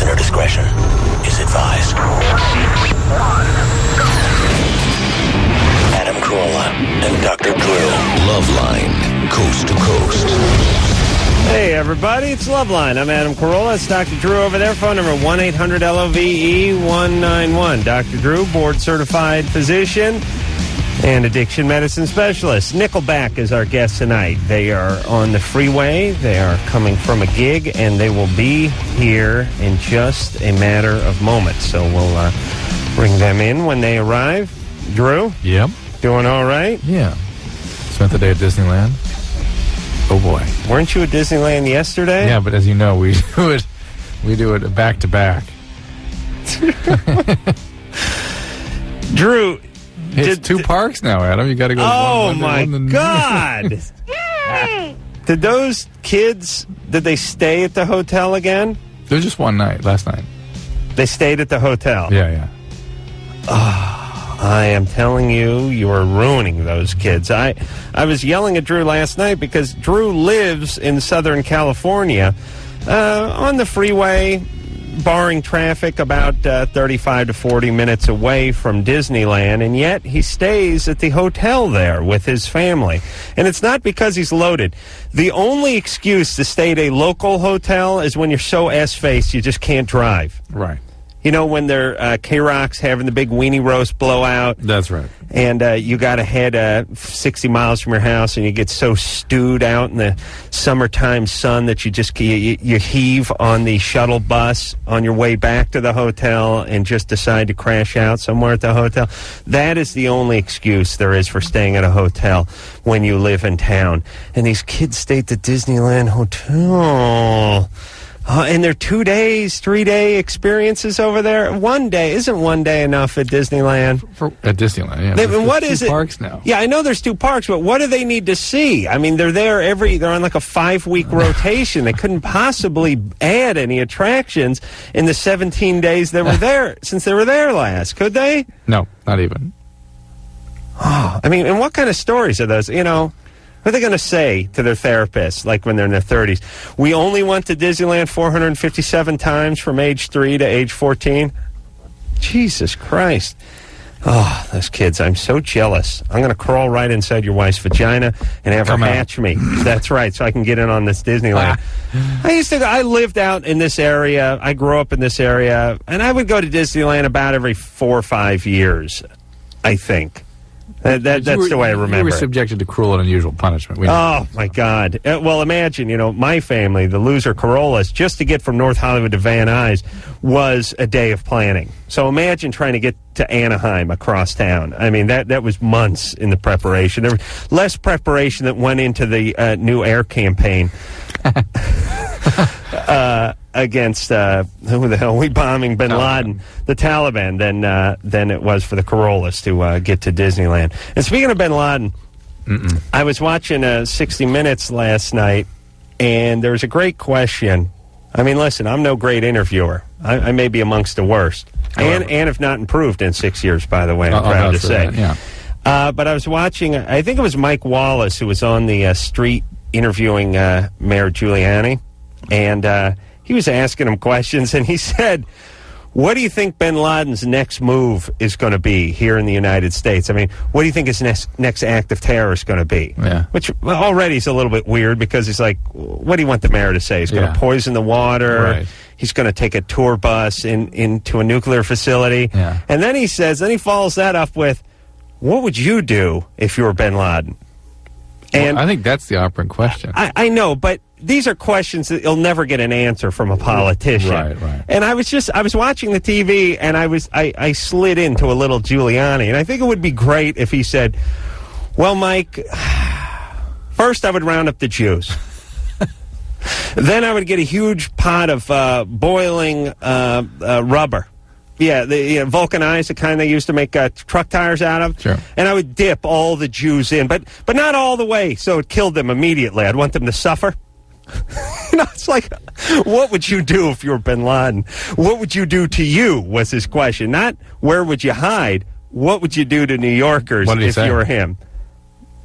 Listener discretion is advised. Adam Carolla and Dr. Drew. Loveline, coast to coast. Hey, everybody, it's Loveline. I'm Adam Carolla. It's Dr. Drew over there. Phone number 1-800-LOVE-191. Dr. Drew, board-certified physician and addiction medicine specialist. Nickelback is our guest tonight. They are on the freeway. They are coming from a gig, and they will be here in just a matter of moments. So we'll bring them in when they arrive. Drew? Yep. Doing all right? Yeah. Spent the day at Disneyland. Oh, boy. Weren't you at Disneyland yesterday? Yeah, but as you know, we do it back to back. Drew, it's two parks now, Adam. You got to go. Oh my God! Did those kids? Did they stay at the hotel again? It was just one night. Last night. They stayed at the hotel. Yeah. I am telling you, you are ruining those kids. I was yelling at Drew last night because Drew lives in Southern California, on the freeway, barring traffic, about 35 to 40 minutes away from Disneyland, and yet he stays at the hotel there with his family. And it's not because he's loaded. The only excuse to stay at a local hotel is when you're so ass-faced you just can't drive. Right. You know, when they're K-Rock's having the big weenie roast blowout. That's right. And you got to head 60 miles from your house, and you get so stewed out in the summertime sun that you just you heave on the shuttle bus on your way back to the hotel and just decide to crash out somewhere at the hotel. That is the only excuse there is for staying at a hotel when you live in town. And these kids stay at the Disneyland Hotel. And they're 2 days, 3 day experiences over there. 1 day. Isn't 1 day enough at Disneyland? At Disneyland, yeah. What is it? Parks now. Yeah, I know there's two parks, but what do they need to see? I mean, they're there they're on like a 5-week rotation. They couldn't possibly add any attractions in the 17 days they were there, since they were there last, could they? No, not even. Oh, I mean, and what kind of stories are those, you know? What are they going to say to their therapist, like when they're in their 30s? We only went to Disneyland 457 times from age 3 to age 14. Jesus Christ. Oh, those kids, I'm so jealous. I'm going to crawl right inside your wife's vagina and have her hatch me. That's right, so I can get in on this Disneyland. I lived out in this area. I grew up in this area, and I would go to Disneyland about every 4 or 5 years, I think. That's the way I remember. You were subjected to cruel and unusual punishment. Oh, my God. Well, imagine, my family, the loser Carollas, just to get from North Hollywood to Van Nuys was a day of planning. So imagine trying to get to Anaheim across town. I mean, that was months in the preparation. There was less preparation that went into the new air campaign. Against who the hell are we bombing? Bin Laden, the Taliban, than it was for the Carollas to get to Disneyland. And speaking of Bin Laden, I was watching 60 Minutes last night, and there was a great question. I mean, listen, I'm no great interviewer. I may be amongst the worst, and have not improved in 6 years. By the way, I'm proud to say. That, yeah. But I was watching. I think it was Mike Wallace who was on the street interviewing Mayor Giuliani, and he was asking him questions, and he said, what do you think bin Laden's next move is going to be here in the United States? I mean, what do you think his next act of terror is going to be? Yeah. Which already is a little bit weird, because he's like, what do you want the mayor to say? He's going to poison the water. Right. He's going to take a tour bus into a nuclear facility. Yeah. And then he follows that up with, what would you do if you were bin Laden? And I think that's the operant question. I know, but these are questions that you'll never get an answer from a politician. Right. And I was watching the TV, and I slid into a little Giuliani, and I think it would be great if he said, well, Mike, first I would round up the Jews. Then I would get a huge pot of boiling rubber. Yeah, the vulcanized, the kind they used to make truck tires out of. Sure. And I would dip all the Jews in, but not all the way, so it killed them immediately. I'd want them to suffer. It's like, what would you do if you were bin Laden? What would you do to you, was his question. Not where would you hide, what would you do to New Yorkers if you were him?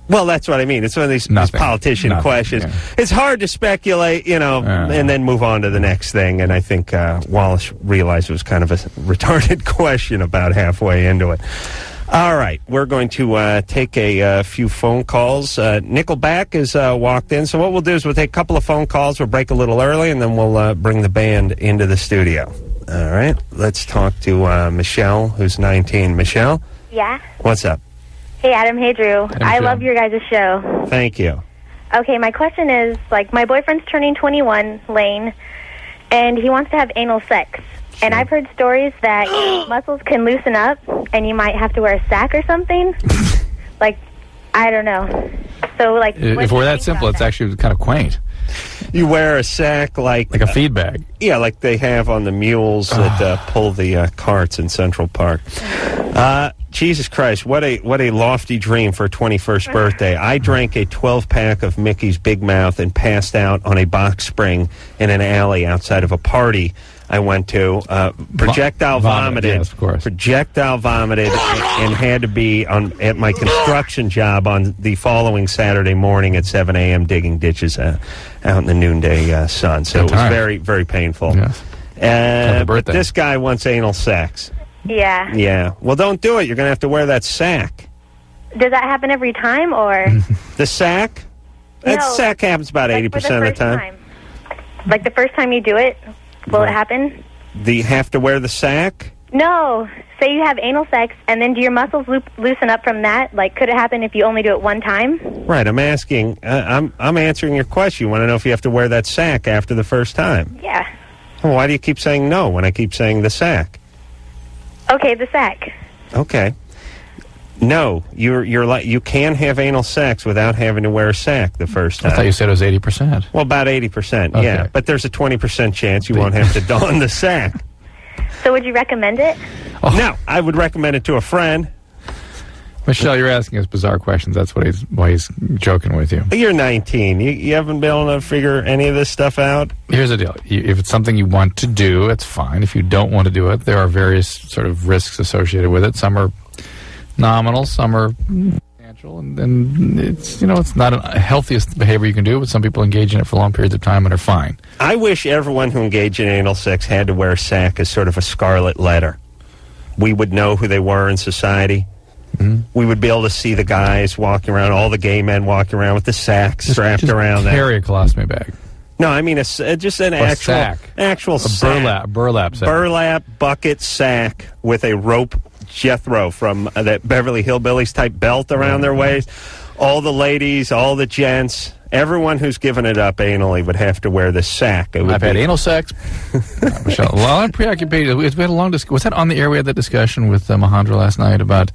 Well, that's what I mean. It's one of these politician questions. Yeah. It's hard to speculate, and then move on to the next thing. And I think Wallace realized it was kind of a retarded question about halfway into it. All right, we're going to take a few phone calls. Nickelback has walked in, so what we'll do is we'll take a couple of phone calls. We'll break a little early, and then we'll bring the band into the studio. All right, let's talk to Michelle, who's 19. Michelle? Yeah? What's up? Hey, Adam. Hey, Drew. I love your guys' show. Thank you. Okay, my question is, my boyfriend's turning 21, Lane, and he wants to have anal sex. Sure. And I've heard stories that muscles can loosen up, and you might have to wear a sack or something. I don't know. So, if we're that simple, it's actually kind of quaint. You wear a sack like a feed bag. Yeah, like they have on the mules that pull the carts in Central Park. Jesus Christ, what a lofty dream for a 21st birthday. I drank a 12-pack of Mickey's Big Mouth and passed out on a box spring in an alley outside of a party I went to. Projectile vomited. Yes, of course. Projectile vomited and had to be at my construction job on the following Saturday morning at 7 a.m. digging ditches out in the noonday sun. So it was very, very painful. Yes. But this guy wants anal sex. Yeah. Yeah. Well, don't do it. You're going to have to wear that sack. Does that happen every time, or? The sack? That sack happens about 80% of the time. Like the first time you do it, will it happen? Do you have to wear the sack? No. Say you have anal sex, and then do your muscles loosen up from that? Could it happen if you only do it one time? Right. I'm asking. I'm answering your question. You want to know if you have to wear that sack after the first time? Yeah. Well, why do you keep saying no when I keep saying the sack? Okay, the sack. Okay. No, you can have anal sex without having to wear a sack the first time. I thought you said it was 80%. Well, about 80%, okay. Yeah. But there's a 20% chance you won't have to don the sack. So would you recommend it? Oh. No, I would recommend it to a friend. Michelle, you're asking us bizarre questions. That's why he's joking with you. You're 19. You haven't been able to figure any of this stuff out? Here's the deal. If it's something you want to do, it's fine. If you don't want to do it, there are various sort of risks associated with it. Some are nominal, some are substantial, and it's not a healthiest behavior you can do, but some people engage in it for long periods of time and are fine. I wish everyone who engaged in anal sex had to wear a sack as sort of a scarlet letter. We would know who they were in society. Mm-hmm. We would be able to see the guys walking around, all the gay men walking around with the sacks strapped around them. Carry a colostomy bag. No, I mean just an actual sack. Burlap sack. Burlap bucket sack with a rope Jethro from that Beverly Hillbillies type belt around their waist. All the ladies, all the gents, everyone who's given it up anally would have to wear the sack. I've had anal sex. Michelle, well, I'm preoccupied. We had a long discussion. Was that on the air? We had that discussion with Mahendra last night about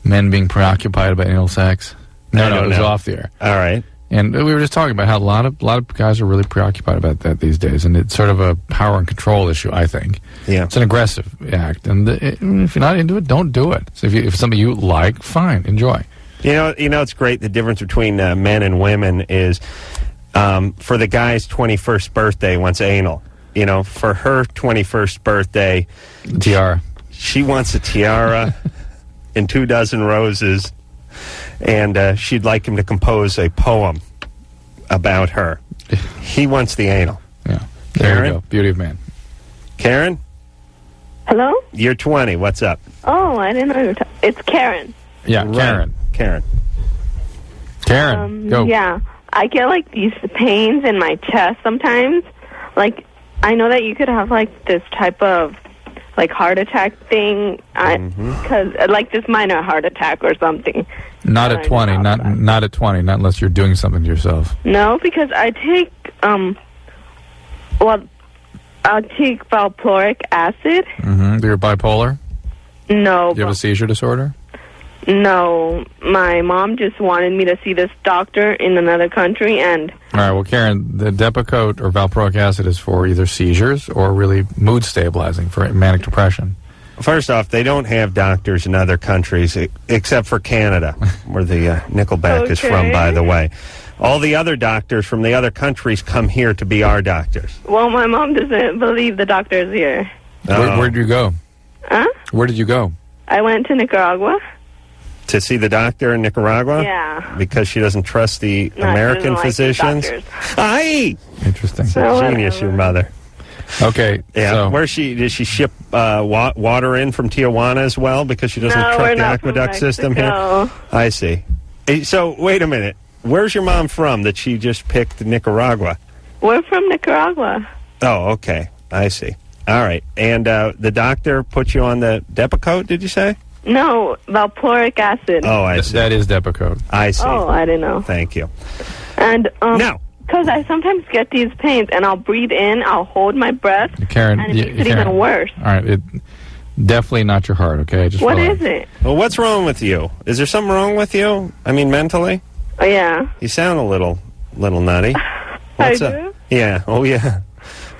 men being preoccupied about anal sex. No, it was off the air. All right. And we were just talking about how a lot of guys are really preoccupied about that these days, and it's sort of a power and control issue, I think. Yeah. It's an aggressive act, and if you're not into it, don't do it. So if it's something you like, fine, enjoy. You know, it's great. The difference between men and women is for the guy's 21st birthday wants anal. For her 21st birthday, tiara. She wants a tiara and 2 dozen roses. And she'd like him to compose a poem about her. He wants the anal. Yeah. There you go. Beauty of man. Karen? Hello? You're 20. What's up? Oh, I didn't know you were it's Karen. Yeah, right. Karen. Go. Yeah. I get, these pains in my chest sometimes. I know that you could have, this type of, heart attack thing. Because, this minor heart attack or something. Not at 20. Not at 20. Not unless you're doing something to yourself. No, because I take, I'll take valproic acid. Mm-hmm. You're bipolar? No. Do you have a seizure disorder? No. My mom just wanted me to see this doctor in another country, and... All right, well, Karen, the Depakote or valproic acid is for either seizures or really mood stabilizing for manic depression. First off, they don't have doctors in other countries except for Canada, where the Nickelback is from, by the way. All the other doctors from the other countries come here to be our doctors. Well, my mom doesn't believe the doctor's here. Where did you go? Huh? Where did you go? I went to Nicaragua. To see the doctor in Nicaragua? Yeah. Because she doesn't trust the No, she American doesn't like the physicians? doctors. Aye! Interesting. Genius, your mother. Okay. Yeah. So, Did she ship water in from Tijuana as well because she doesn't No, trust we're the not from aqueduct system here? Mexico. I see. Hey, so, wait a minute. Where's your mom from that she just picked Nicaragua? We're from Nicaragua. Oh, okay. I see. All right. And the doctor put you on the Depakote, did you say? No, valproic acid. Oh, I see. that is Depakote. I see. Oh, I didn't know. Thank you. And Now. because I sometimes get these pains, and I'll breathe in, I'll hold my breath, Karen, and it makes it Karen, even worse. All right. Definitely not your heart, okay? Just What relax. is it? Well, what's wrong with you? Is there something wrong with you? I mean, mentally? Oh, yeah. You sound a little nutty. What's I up? do? Yeah. Oh, yeah.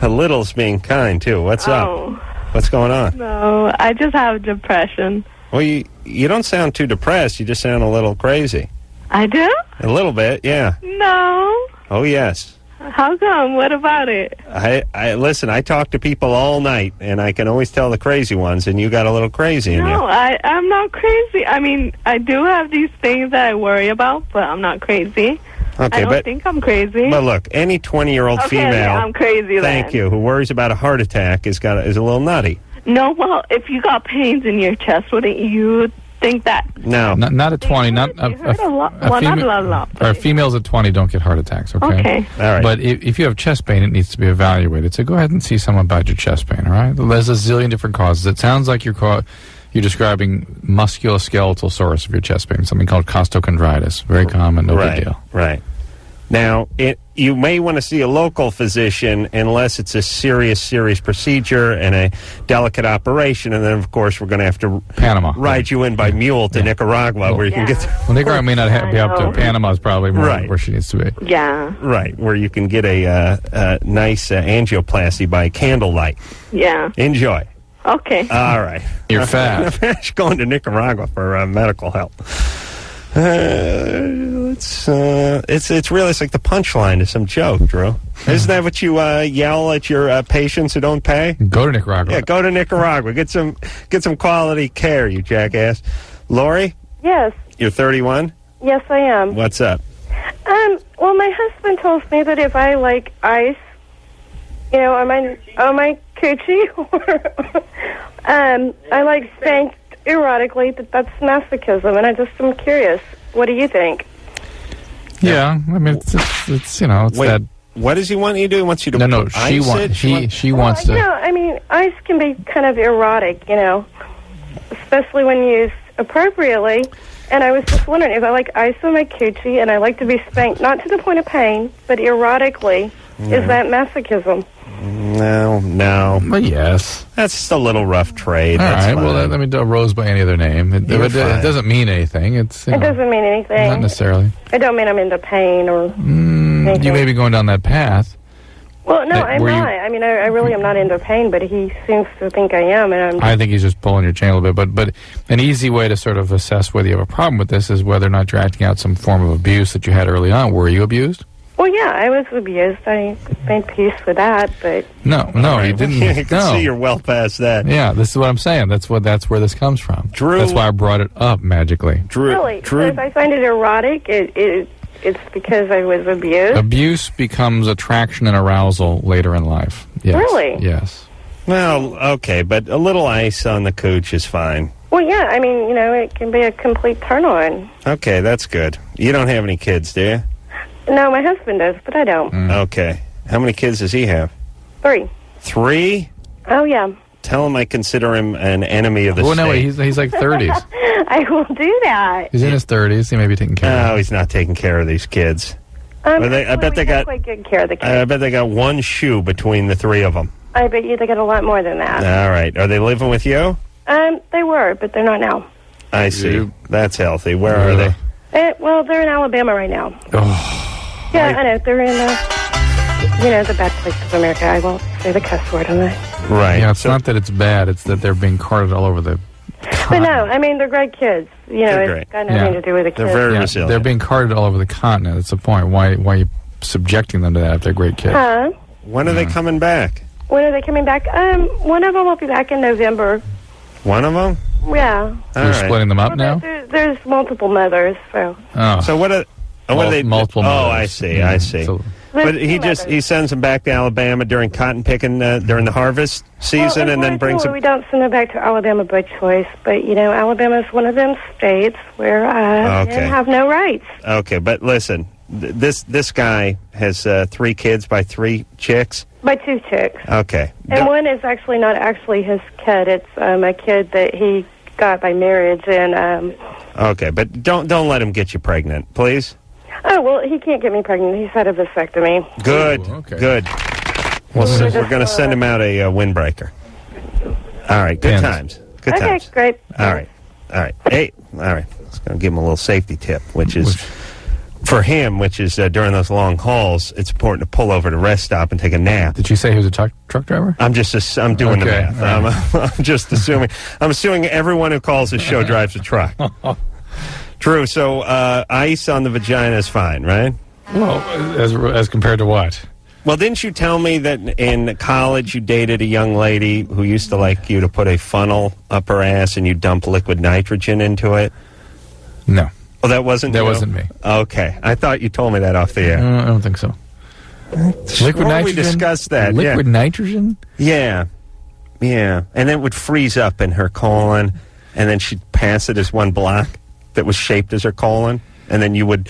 A little's being kind, too. What's up? Oh, What's going on? no. I just have depression. Well, you don't sound too depressed. You just sound a little crazy. I do? A little bit, yeah. No. Oh, yes. How come? What about it? I listen, I talk to people all night, and I can always tell the crazy ones, and you got a little crazy in you. No, I'm not crazy. I mean, I do have these things that I worry about, but I'm not crazy. Okay, I don't but think I'm crazy. But look, any 20-year-old Okay, female, yeah, I'm crazy thank then. you, who worries about a heart attack is a little nutty. No, well, if you got pains in your chest, wouldn't you think that? No. Not at 20. Not They hurt a lot. Well, not a lot. Or females at 20 don't get heart attacks, okay? Okay. All right. But if you have chest pain, it needs to be evaluated. So go ahead and see someone about your chest pain, all right? There's a zillion different causes. It sounds like you're describing musculoskeletal source of your chest pain, something called costochondritis. Very common, no big deal. Right. Now, you may want to see a local physician unless it's a serious procedure and a delicate operation, and then, of course, we're going to have to Panama. ride you in by mule to Nicaragua, where you can get Well, Nicaragua may not be up to. know. Panama's probably more Right. where she needs to be. Yeah. right, where you can get a nice angioplasty by candlelight. Yeah. Enjoy. Okay. All right. You're fat. She's going to Nicaragua for medical help. It's really like the punchline to some joke, Drew. Isn't that what you yell at your patients who don't pay? Go to Nicaragua. Yeah, go to Nicaragua. Get some quality care, you jackass. Lori, Yes. you're 31. Yes, I am. What's up? Well, my husband tells me that if I like ice, on my coochie, or I like spanked erotically, that's masochism, and I'm curious. What do you think? Yeah, I mean, it's it's Wait, that. what does he want you to do? He wants you to No, put she ice wants it? she wants to. I mean, ice can be kind of erotic, especially when used appropriately. And I was just wondering if I like ice on my coochie and I like to be spanked, not to the point of pain, but erotically, is that masochism? No. Well, yes. That's just a little rough trade. All That's right. fine. Well, let me do Rose by any other name. It You're fine. doesn't mean anything. It's It doesn't mean anything. not necessarily. I don't mean I'm into pain or anything. You may be going down that path. Well, no, I'm were you- not. I mean, I really am not into pain, but he seems to think I am, and I think he's just pulling your chain a little bit. But an easy way to sort of assess whether you have a problem with this is whether or not you're acting out some form of abuse that you had early on. Were you abused? Well, yeah, I was abused. I made peace with that, but No, you didn't. I can no. see you're well past that. Yeah, this is what I'm saying. That's where this comes from. Drew- That's why I brought it up magically. Drew, really, Drew, if I find it erotic, it's because I was abused. Abuse becomes attraction and arousal later in life. Yes. Really? Yes. well, okay, but a little ice on the cooch is fine. Well, yeah, I mean, it can be a complete turn-on. Okay, that's good. You don't have any kids, do you? No, my husband does, but I don't. Okay. How many kids does he have? 3. 3? Oh, yeah. Tell him I consider him an enemy of the Oh, state. no, wait, he's like 30s. I will do that. He's in his 30s. He may be taking care of No, it. he's not taking care of these kids. Well, I bet they got quite good care of the kids. I bet they got one shoe between the 3 of them. I bet you they got a lot more than that. All right. Are they living with you? They were, but they're not now. I see. You- That's healthy. Where are they? Well, they're in Alabama right now. Oh, Yeah, I know. They're in the bad place of America. I won't say the cuss word on that. Right. yeah, it's not that it's bad. It's that they're being carted all over the But no, I mean, they're great kids. They're It's great. got nothing Yeah. to do with the kids. They're very Yeah, resilient. they're being carted all over the continent. That's the point. Why are you subjecting them to that if they're great kids? Huh? When are they coming back? When are they coming back? One of them will be back in November. One of them? Yeah. All You're right. splitting them up Well, now? there's multiple mothers, so. Oh. So what are they? Multiple Oh, mothers. I see. I see. So- But There's two mothers. he sends them back to Alabama during cotton picking during the harvest season, Well, and then brings them. We don't send them back to Alabama by choice, but Alabama's one of them states where men have no rights. Okay, but listen, this guy has 3 kids by 3 chicks. By 2 chicks. Okay, And one is actually not actually his kid. It's a kid that he got by marriage. And okay, but don't let him get you pregnant, please. oh well, he can't get me pregnant. He's had a vasectomy. Good, Ooh, okay. good. Well, so we're going to send him out a windbreaker. All right, good Pins. times. Good Okay, times. great. All right. Hey, all right. Let's going to give him a little safety tip, which is for him, which is during those long hauls, it's important to pull over to rest stop and take a nap. Did you say he was a truck driver? I'm doing the Okay, math. all right. I'm just assuming. I'm assuming everyone who calls this show drives a truck. True. So ice on the vagina is fine, right? Well, as compared to what? Well, didn't you tell me that in college you dated a young lady who used to like you to put a funnel up her ass and you dump liquid nitrogen into it? No. Oh, that wasn't That you? wasn't me. Okay. I thought you told me that off the air. I don't think so. Liquid nitrogen? We discussed that. Liquid nitrogen? Yeah. Yeah. And then it would freeze up in her colon, and then she'd pass it as one block that was shaped as her colon, and then you would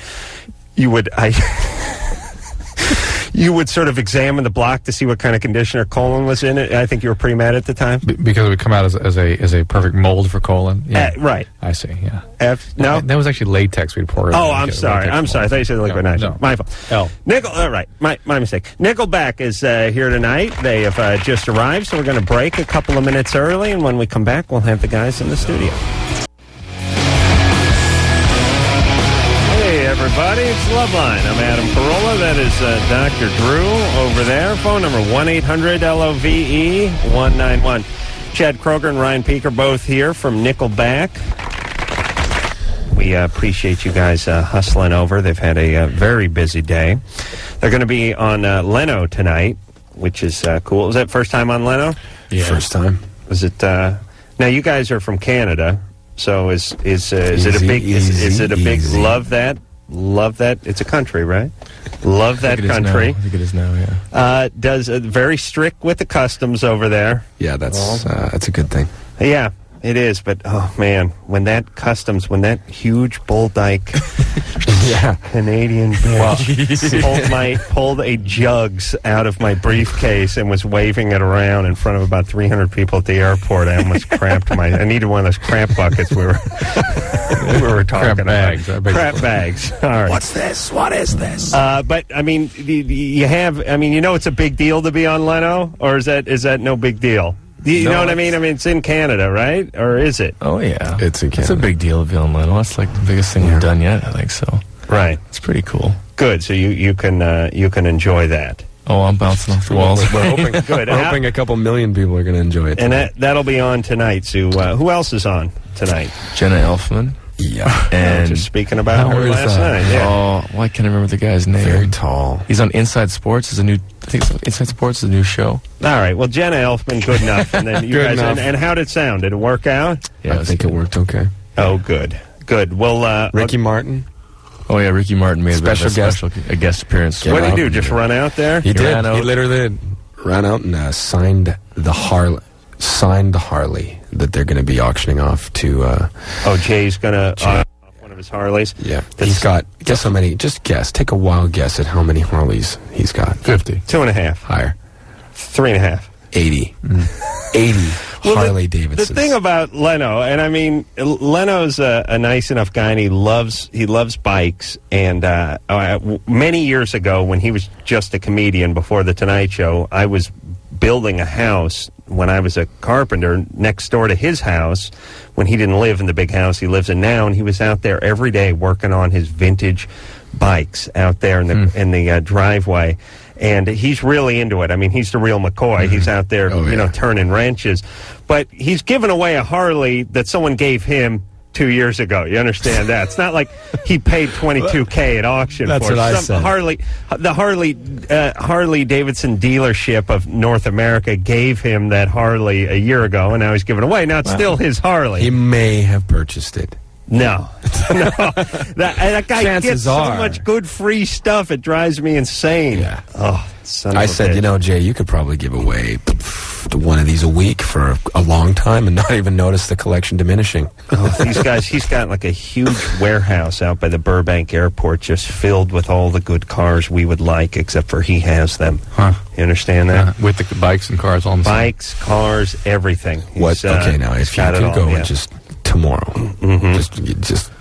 sort of examine the block to see what kind of condition her colon was in. I think you were pretty mad at the time. Because it would come out as a perfect mold for colon? Yeah. Right. I see, yeah. No? That was actually latex we'd pour it Oh, in. I'm sorry. I thought you said liquid nitrogen. No. My fault. All right. My mistake. Nickelback is here tonight. They have just arrived, so we're going to break a couple of minutes early, and when we come back, we'll have the guys in the studio. Hey, everybody. It's Loveline. I'm Adam Carolla. That is Dr. Drew over there. Phone number 1-800-LOVE-191. Chad Kroger and Ryan Peak are both here from Nickelback. We appreciate you guys hustling over. They've had a very busy day. They're going to be on Leno tonight, which is cool. Was that first time on Leno? Yeah. First time. Was it? Now you guys are from Canada, so is it a big love that? It's a country, right? Love that country. I think it is now. Yeah. Does very strict with the customs over there. Yeah, that's a good thing. Yeah, it is. But oh man, when that huge bull dyke Canadian bitch pulled a jugs out of my briefcase and was waving it around in front of about 300 people at the airport, I almost cramped I needed one of those cramp buckets we were talking bags. about. Crap bags. All right. What's this? What is this? But I mean, it's a big deal to be on Leno, or is that no big deal? You know what I mean? I mean, it's in Canada, right? Or is it? Oh, yeah. It's in Canada. It's a big deal of being Leno. It's like the biggest thing we've done yet, I think so. Right. It's pretty cool. Good. So you can enjoy that. Oh, I'm bouncing off the walls. We're hoping. Good. We're hoping a couple million people are going to enjoy it. And that'll be on tonight, Sue. Who else is on tonight? Jenna Elfman. Yeah. And just speaking about her is last that? night. Yeah. oh, why can't I remember the guy's name? Very tall. He's on Inside Sports. I think it's Inside Sports is a new show. All right. Well, Jenna Elfman, good enough. And then you Good guys. enough. And how did it sound? Did it work out? Yeah, I think it worked okay. Oh, good. Good. Well, Ricky Martin. Oh yeah, Ricky Martin made Special a guest appearance. what did he do? Just run out there? He did. ran out. He literally ran out and signed the Harley that they're going to be auctioning off to. Jay's gonna off one of his Harleys. Yeah, he's got. Guess how many? Just guess. Take a wild guess at how many Harleys he's got. 50. 2.5. Higher. 3.5. 80. 80 Harley Davidsons. The thing about Leno, and I mean, Leno's a nice enough guy, and he loves bikes. And many years ago, when he was just a comedian before The Tonight Show, I was building a house when I was a carpenter next door to his house when he didn't live in the big house he lives in now, and he was out there every day working on his vintage bikes out there in the driveway. And he's really into it. I mean, he's the real McCoy. He's out there, turning wrenches. But he's given away a Harley that someone gave him 2 years ago. You understand that? It's not like he paid $22K at auction That's for what I some said. The Harley Davidson dealership of North America gave him that Harley a year ago, and now he's giving it away. Now it's still his Harley. He may have purchased it. No. That guy Chances gets so are. much good free stuff, it drives me insane. Yeah. Oh, son of I a said, bitch. Jay, you could probably give away one of these a week for a long time and not even notice the collection diminishing. These guys, he's got like a huge warehouse out by the Burbank airport just filled with all the good cars we would like, except for he has them. Huh. You understand that? With the bikes and cars on the Bikes, cars, everything. What? Okay, now if you could go and just tomorrow, just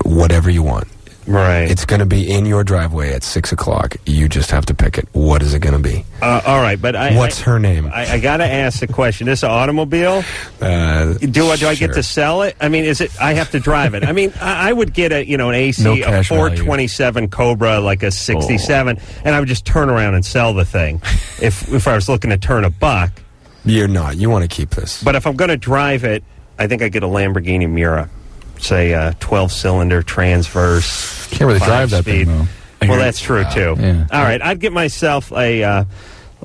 whatever you want. Right. It's going to be in your driveway at 6 o'clock. You just have to pick it. What is it going to be? All right, but what's her name? I got to ask the question. This automobile? Do I get to sell it? I mean, is it? I have to drive it. I mean, I would get an AC, a 427 Cobra, like a 67, and I would just turn around and sell the thing. if I was looking to turn a buck. You're not. You want to keep this. But if I'm going to drive it, I think I get a Lamborghini Miura. Say 12-cylinder transverse. Can't really drive that thing, though. Well, that's true too. Yeah. All right, I'd get myself a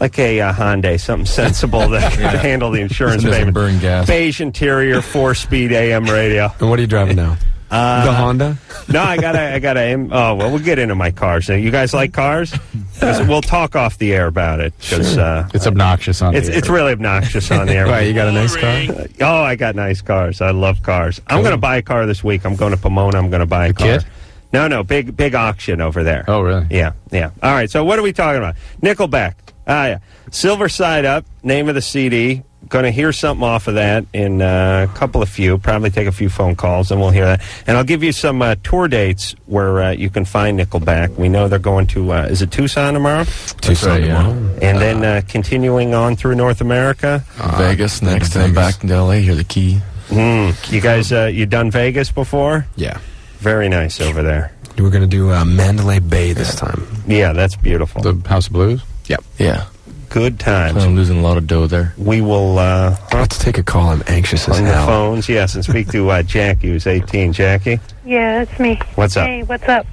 Hyundai, something sensible to handle the insurance Doesn't payment. burn gas. Beige interior, 4-speed AM radio. And what are you driving now? The Honda? No, I got a. Oh well, we'll get into my cars. Now, you guys like cars? 'Cause we'll talk off the air about it. Because it's obnoxious on the air. It's really obnoxious on the air. Why, you got a nice car? Oh, I got nice cars. I love cars. I'm going to buy a car this week. I'm going to Pomona. I'm going to buy a car. Kid? No, big auction over there. Oh, really? Yeah. All right, so what are we talking about? Nickelback. Yeah. Silver Side Up, name of the CD. Going to hear something off of that in a couple of probably take a few phone calls, and we'll hear that. And I'll give you some tour dates where you can find Nickelback. We know they're going to, is it Tucson tomorrow? Tucson tomorrow. And then continuing on through North America. Vegas next, and then back to L.A. Hear the key. You guys, you done Vegas before? Yeah. Very nice over there. We're going to do Mandalay Bay this time. Yeah, that's beautiful. The House of Blues? Yep. Yeah. Good times. I'm losing a lot of dough there. We will let's take a call. I'm anxious as on hell. the phones, yes, and speak to Jackie, who's 18. Jackie? Yeah, that's me. What's up? Hey, what's up?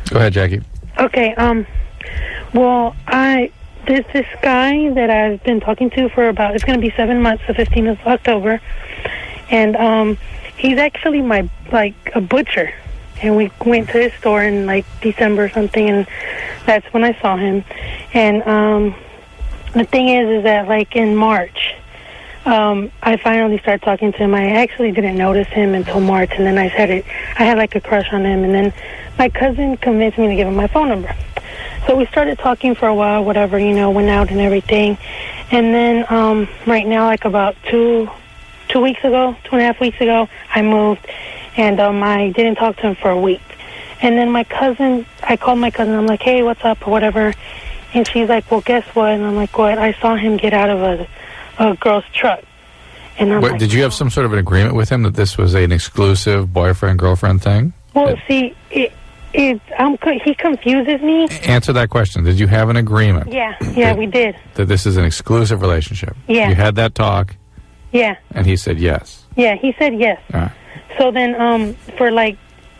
Go ahead, Jackie. Okay, well, there's this guy that I've been talking to for it's going to be 7 months, the 15th of October, and he's actually a butcher, and we went to his store in, December or something, and that's when I saw him, and, the thing is that, in March, I finally started talking to him. I actually didn't notice him until March, and then I had a crush on him, and then my cousin convinced me to give him my phone number. So we started talking for a while, whatever, went out and everything. And then right now, about 2.5 weeks ago, I moved, and I didn't talk to him for a week. And then I called my cousin, I'm like, hey, what's up, or whatever. And she's like, well, guess what? And I'm like, what? I saw him get out of a girl's truck. And I'm like, did you have some sort of an agreement with him that this was an exclusive boyfriend-girlfriend thing? Well, see, he confuses me. Answer that question. Did you have an agreement? Yeah, we did. That this is an exclusive relationship? Yeah. You had that talk? Yeah. And he said yes? Yeah, he said yes. All right. So then,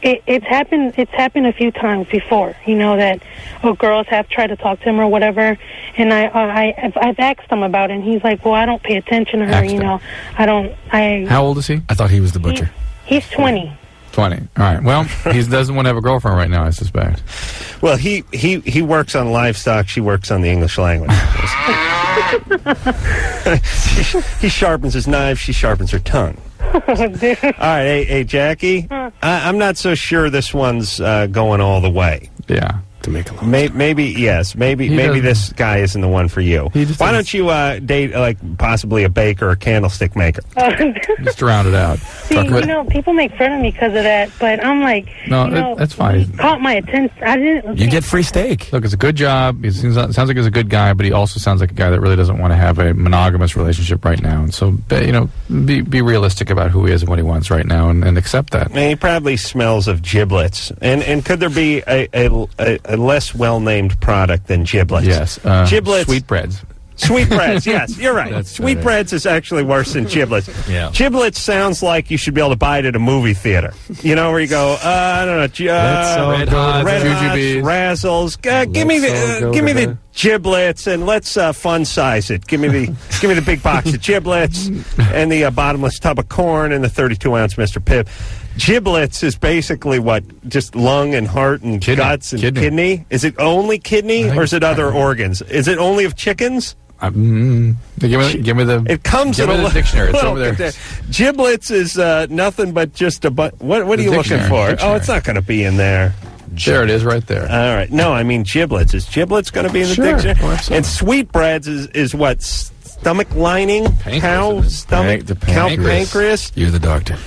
it's happened a few times before, that girls have tried to talk to him or whatever, and I've asked him about it, and he's like, well, I don't pay attention to her, How old is he? I thought he was the butcher. He's 20. 20. All right. Well, he doesn't want to have a girlfriend right now, I suspect. Well, he works on livestock. She works on the English language. He sharpens his knife. She sharpens her tongue. All right, hey Jackie. I'm not so sure this one's going all the way. Yeah. To make a long maybe this guy isn't the one for you. Why don't you date possibly a baker or a candlestick maker? Just to round it out. See, people make fun of me because of that, but I'm like, that's fine. He caught my attention. I didn't. You get free steak. Look, it's a good job. It sounds like he's a good guy, but he also sounds like a guy that really doesn't want to have a monogamous relationship right now. And so, be realistic about who he is and what he wants right now, and accept that. And he probably smells of giblets. And could there be a less well-named product than giblets? Yes. Giblets. Sweetbreads. Sweetbreads, yes, you're right. Sweetbreads is actually worse than giblets. Yeah. Giblets sounds like you should be able to buy it at a movie theater. Where you go, I don't know, Red Hots, Jujubes, Razzles. Give me the giblets and let's fun size it. Give me the big box of giblets and the bottomless tub of corn and the 32-ounce Mr. Pibb. Giblets is basically what? Just lung and heart and guts and kidney? Is it only kidney or is it other organs? Is it only of chickens? Give me the. It comes in the dictionary. It's over there. Giblets is nothing but just a. What are you looking for? Dictionary. Oh, it's not going to be in there. There it is, right there. All right. No, I mean giblets. Is giblets going to be in the dictionary? Oh, absolutely. And sweetbreads is what? Stomach lining? Cow stomach? Cow pancreas? You're the doctor.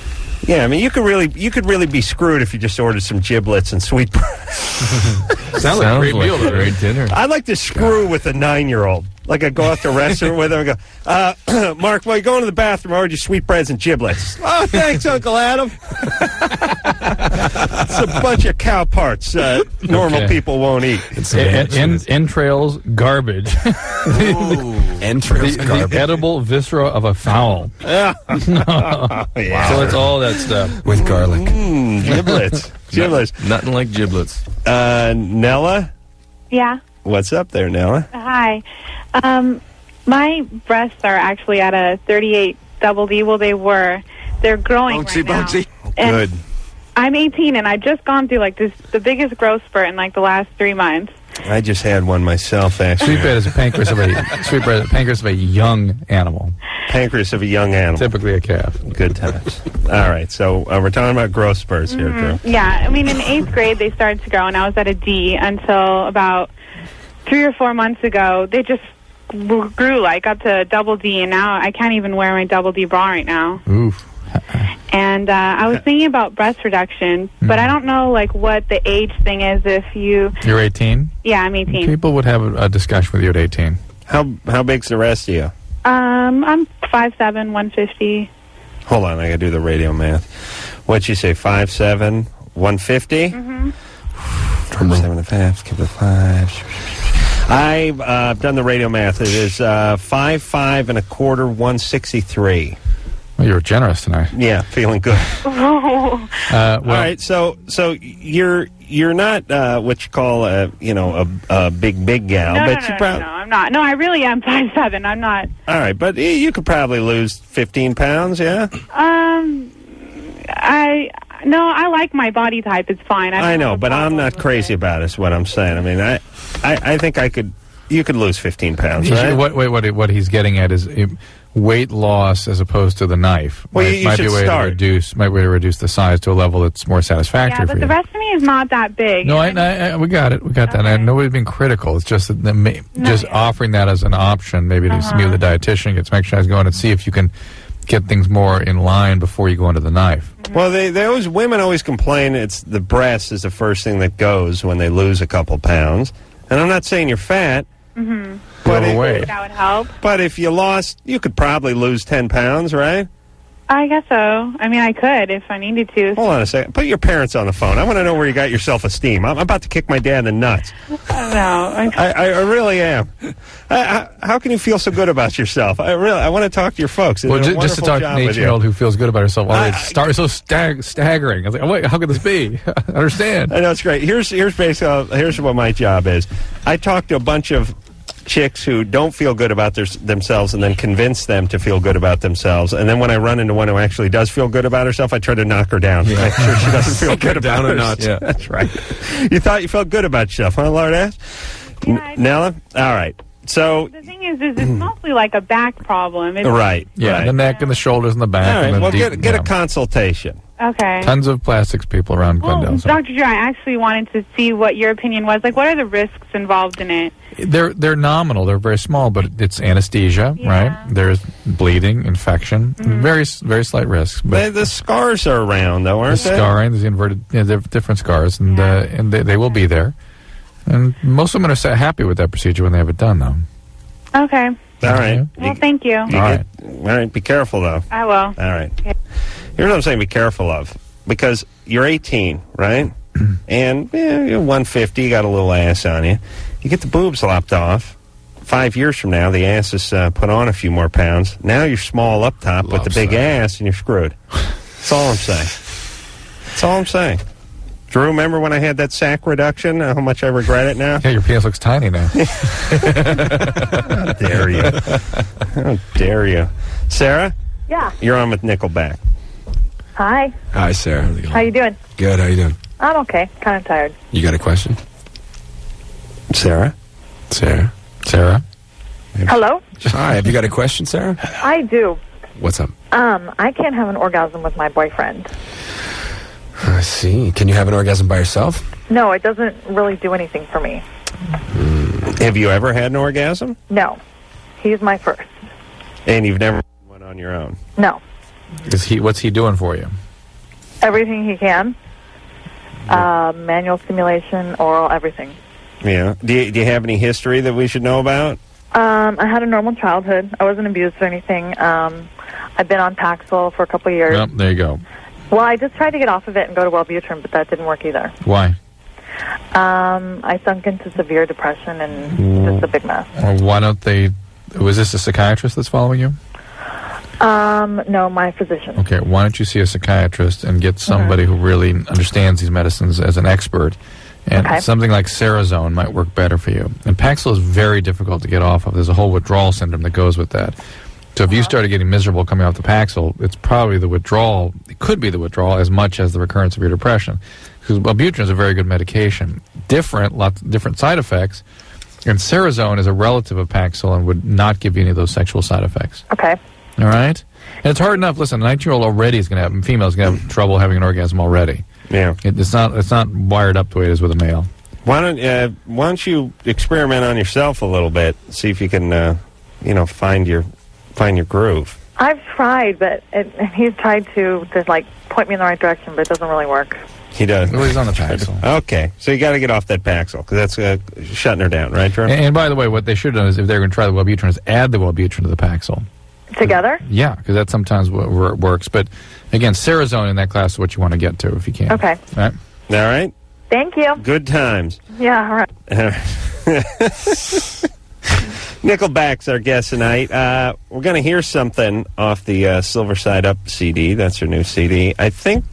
Yeah, I mean you could really be screwed if you just ordered some giblets and sweetbreads. Sounds like a great meal, though. Great dinner. I'd like to screw with a 9-year-old. Like I go out to a restaurant with him and go, Mark, while you're going to the bathroom, I ordered you sweetbreads and giblets. Oh, thanks, Uncle Adam. It's a bunch of cow parts normal people won't eat. Entrails, garbage. Entrails, garbage. The edible viscera of a fowl. Yeah. Yeah. So it's all that stuff. With garlic. Giblets. Giblets. Nothing like giblets. Nella? Yeah. What's up there, Nella? Hi. My breasts are actually at a 38 double D. Well, they were. They're growing right now. And Good. I'm 18, and I've just gone through, like, the biggest growth spurt in, like, the last 3 months. I just had one myself, actually. Sweetbread is a pancreas of a young animal. Pancreas of a young animal. Typically a calf. Good times. All right, so we're talking about growth spurts here, Drew. Yeah, I mean, in 8th grade, they started to grow, and I was at a D until about 3 or 4 months ago. They just grew, like, up to double D, and now I can't even wear my double D bra right now. Oof. And I was thinking about breast reduction, but I don't know, like, what the age thing is if you... You're 18? Yeah, I'm 18. People would have a discussion with you at 18. How big's the rest of you? I'm 5'7", 150. Hold on, I got to do the radio math. What'd you say, 5'7", 150? Mm-hmm. 7.5, give it 5. I've done the radio math. It is 5'5" and a quarter, 163. Well, you were generous tonight. Yeah, feeling good. Oh. All right, so you're not what you call a big gal, No, but no, you no, probably no, I'm not. No, I really am 5'7". I'm not. All right, but you could probably lose 15 pounds, yeah. I like my body type. It's fine. I know, but I'm not crazy about it. Is what I'm saying. I mean, I think you could lose 15 pounds, right? What he's getting at is weight loss as opposed to the knife. Well, you might should be a way start. Might be a way to reduce the size to a level that's more satisfactory Yeah, for but you. the rest of me is not that big. No, we got it. We got that. And I know we've been critical. It's just that just offering that as an option, maybe to meet with a dietitian, get some exercise going, and see if you can get things more in line before you go into the knife. Well, women always complain it's the breast is the first thing that goes when they lose a couple pounds. And I'm not saying you're fat. Mm-hmm. But that would help. But if you lost, you could probably lose 10 pounds, right? I guess so. I mean, I could if I needed to. Hold on a second. Put your parents on the phone. I want to know where you got your self-esteem. I'm about to kick my dad in the nuts. I don't know. I really am. How can you feel so good about yourself? I want to talk to your folks. Well, just to talk to an 18-year-old who feels good about herself, it's so staggering. I was like, wait, how could this be? I understand. I know, it's great. Here's what my job is. I talk to a bunch of chicks who don't feel good about themselves and then convince them to feel good about themselves. And then when I run into one who actually does feel good about herself, I try to knock her down. Make sure she doesn't feel good about herself. Yeah. That's right. You thought you felt good about yourself, huh, Lord ass? Yeah, Nella? All right. So the thing is it's mostly like a back problem. It's right. Yeah, right. The neck and the shoulders and the back. All right. And Well, deep, get a consultation. Okay. Tons of plastics people around Glendale. So. Dr. Drew, I actually wanted to see what your opinion was. Like, what are the risks involved in it? They're nominal. They're very small, but it's anesthesia, right? There's bleeding, infection, very slight risks. But The scars are around, though, aren't they? Scarring, there's inverted, they're different scars, and they will be there. And most women are happy with that procedure when they have it done, though. Okay. All right. Well, thank you. All right. Be careful, though. I will. All right. Okay. Here's what I'm saying. Be careful of, because you're 18, right? And you're 150. You got a little ass on you. You get the boobs lopped off. 5 years from now, the ass is put on a few more pounds. Now you're small up top with the big ass, and you're screwed. That's all I'm saying. That's all I'm saying. Drew, remember when I had that sack reduction? How much I regret it now? Yeah, your penis looks tiny now. How dare you? How dare you? Sarah? Yeah. You're on with Nickelback. Hi. Hi, Sarah. How you doing? Good. How you doing? I'm okay. Kind of tired. You got a question? Sarah? Sarah? Hello? Hi. Have you got a question, Sarah? I do. What's up? I can't have an orgasm with my boyfriend. I see. Can you have an orgasm by yourself? No, it doesn't really do anything for me. Have you ever had an orgasm? No. He's my first. And you've never had one on your own? No. What's he doing for you? Everything he can. Manual stimulation, oral, everything. Yeah. Do you have any history that we should know about? I had a normal childhood. I wasn't abused or anything. I've been on Paxil for a couple of years. Well, there you go. Well, I just tried to get off of it and go to Wellbutrin, but that didn't work either. Why? I sunk into severe depression and just a big mess. Well, why don't they... Was this a psychiatrist that's following you? No, my physician. Okay, why don't you see a psychiatrist and get somebody who really understands these medicines as an expert? And something like Sarazone might work better for you. And Paxil is very difficult to get off of. There's a whole withdrawal syndrome that goes with that. So if you started getting miserable coming off the Paxil, it's probably the withdrawal. It could be the withdrawal as much as the recurrence of your depression. Because Wellbutrin is a very good medication. Lots of different side effects. And Sarazone is a relative of Paxil and would not give you any of those sexual side effects. Okay. All right? And it's hard enough. Listen, a 19-year-old already is going to have, female is going to have trouble having an orgasm already. Yeah. It's not wired up the way it is with a male. Why don't you experiment on yourself a little bit, see if you can, find your groove. I've tried, but he's tried to like point me in the right direction, but it doesn't really work. He does. Well, he's on the Paxil. Okay, so you got to get off that Paxil because that's shutting her down, right, Drew? And by the way, what they should have done is if they're going to try the Wellbutrin is add the Wellbutrin to the Paxil. Together? Yeah, because that sometimes works. But again, Sarazone in that class is what you want to get to if you can. Okay. All right. Thank you. Good times. Yeah, all right. Nickelback's our guest tonight. We're going to hear something off the Silver Side Up CD. That's their new CD. I think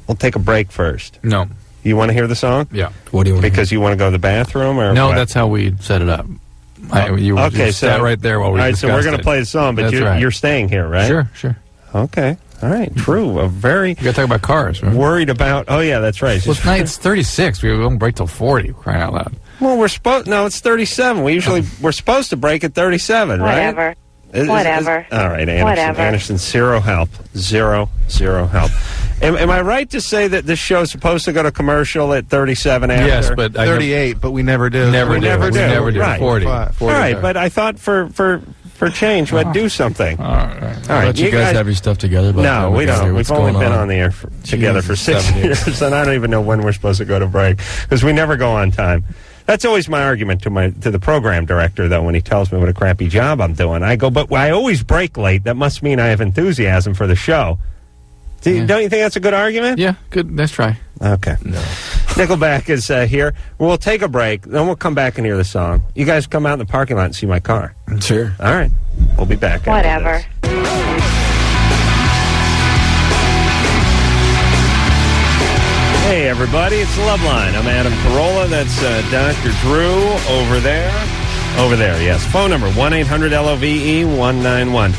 we'll take a break first. No. You want to hear the song? Yeah. What do you want? Because you want to go to the bathroom? Or no, what? that's how we set it up. You sat right there while we discussed so we're going to play the song, but you're staying here, right? Sure. Okay. All right. True. You got to talk about cars. Right? Worried about... Oh, yeah, that's right. Well, it's 36. We won't break till 40, crying out loud. Well, it's 37. We're supposed to break at 37, right? Whatever. All right, Anderson. Whatever. Anderson, zero help. Zero help. Am I right to say that this show's supposed to go to commercial at 37 after? Yes, but 38, but we never do. We never do. Right. 40. All right, but I thought for change, we'd do something. All right. All right, you guys have your stuff together? No, we don't. We've only been on the air together for 6 years, and I don't even know when we're supposed to go to break, because we never go on time. That's always my argument to the program director, though, when he tells me what a crappy job I'm doing. I go, but I always break late. That must mean I have enthusiasm for the show. Don't you think that's a good argument? Yeah, good. Let's try. Okay. No. Nickelback is here. We'll take a break, then we'll come back and hear the song. You guys come out in the parking lot and see my car. Sure. All right. We'll be back. Whatever. Hey, everybody, it's Loveline. I'm Adam Carolla. That's Dr. Drew over there. Over there, yes. Phone number, 1-800-LOVE-191.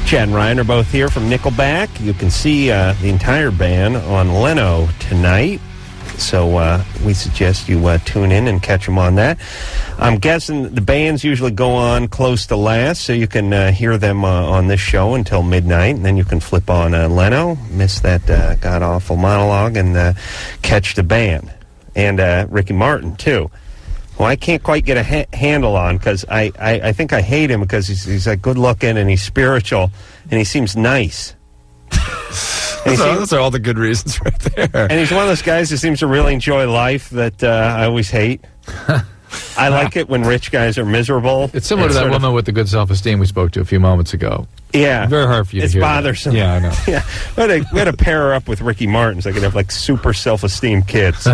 Chad and Ryan are both here from Nickelback. You can see the entire band on Leno tonight. So we suggest you tune in and catch them on that. I'm guessing the bands usually go on close to last, so you can hear them on this show until midnight, and then you can flip on Leno, miss that god-awful monologue, and catch the band. And Ricky Martin, too. Well, I can't quite get a handle on, because I think I hate him because he's like good-looking and he's spiritual, and he seems nice. Those are all the good reasons right there. And he's one of those guys who seems to really enjoy life that I always hate. I like it when rich guys are miserable. It's similar to that woman with the good self-esteem we spoke to a few moments ago. Yeah. Very hard for you to hear. It's bothersome. That. Yeah, I know. Yeah. We had to pair her up with Ricky Martin so I could have, like, super self-esteem kids.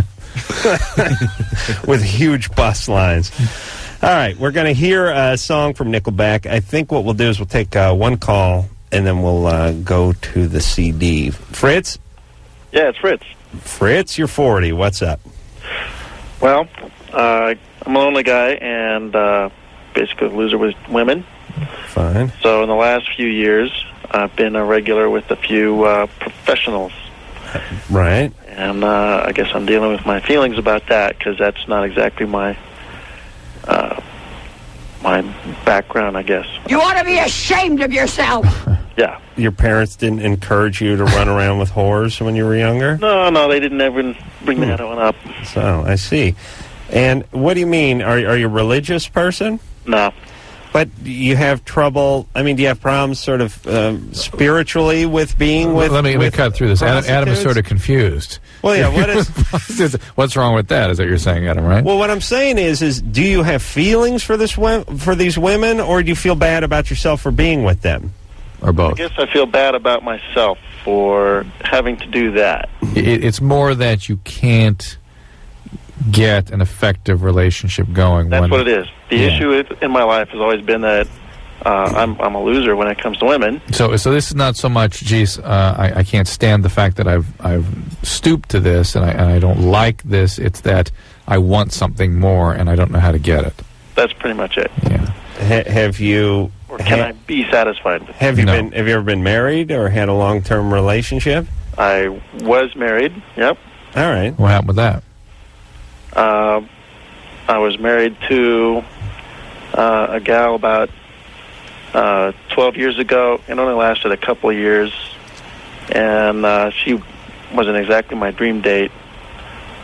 With huge bust lines. All right, we're going to hear a song from Nickelback. I think what we'll do is we'll take one call, and then we'll go to the CD. Fritz? Yeah, it's Fritz. Fritz, you're 40. What's up? Well, I'm a lonely guy and basically a loser with women. Fine. So in the last few years, I've been a regular with a few professionals. Right. And I guess I'm dealing with my feelings about that because that's not exactly my my background, I guess. You ought to be ashamed of yourself. Yeah. Your parents didn't encourage you to run around with whores when you were younger? No, they didn't ever bring that one up. So, I see. And what do you mean? Are you a religious person? No. But you have trouble, I mean, do you have problems sort of spiritually with being with Let me cut through this. Adam is sort of confused. Well, yeah, what is... What's wrong with that, is what you're saying, Adam, right? Well, what I'm saying is do you have feelings for these women, or do you feel bad about yourself for being with them? Or both? I guess I feel bad about myself for having to do that. It's more that you can't get an effective relationship going. That's what it is. The issue in my life has always been that I'm a loser when it comes to women. So this is not so much, geez, I can't stand the fact that I've stooped to this and I don't like this. It's that I want something more and I don't know how to get it. That's pretty much it. Yeah. Have you... Or can I be satisfied with it? Have you ever been married or had a long-term relationship? I was married, yep. All right. What happened with that? I was married to a gal about 12 years ago. It only lasted a couple of years, and she wasn't exactly my dream date.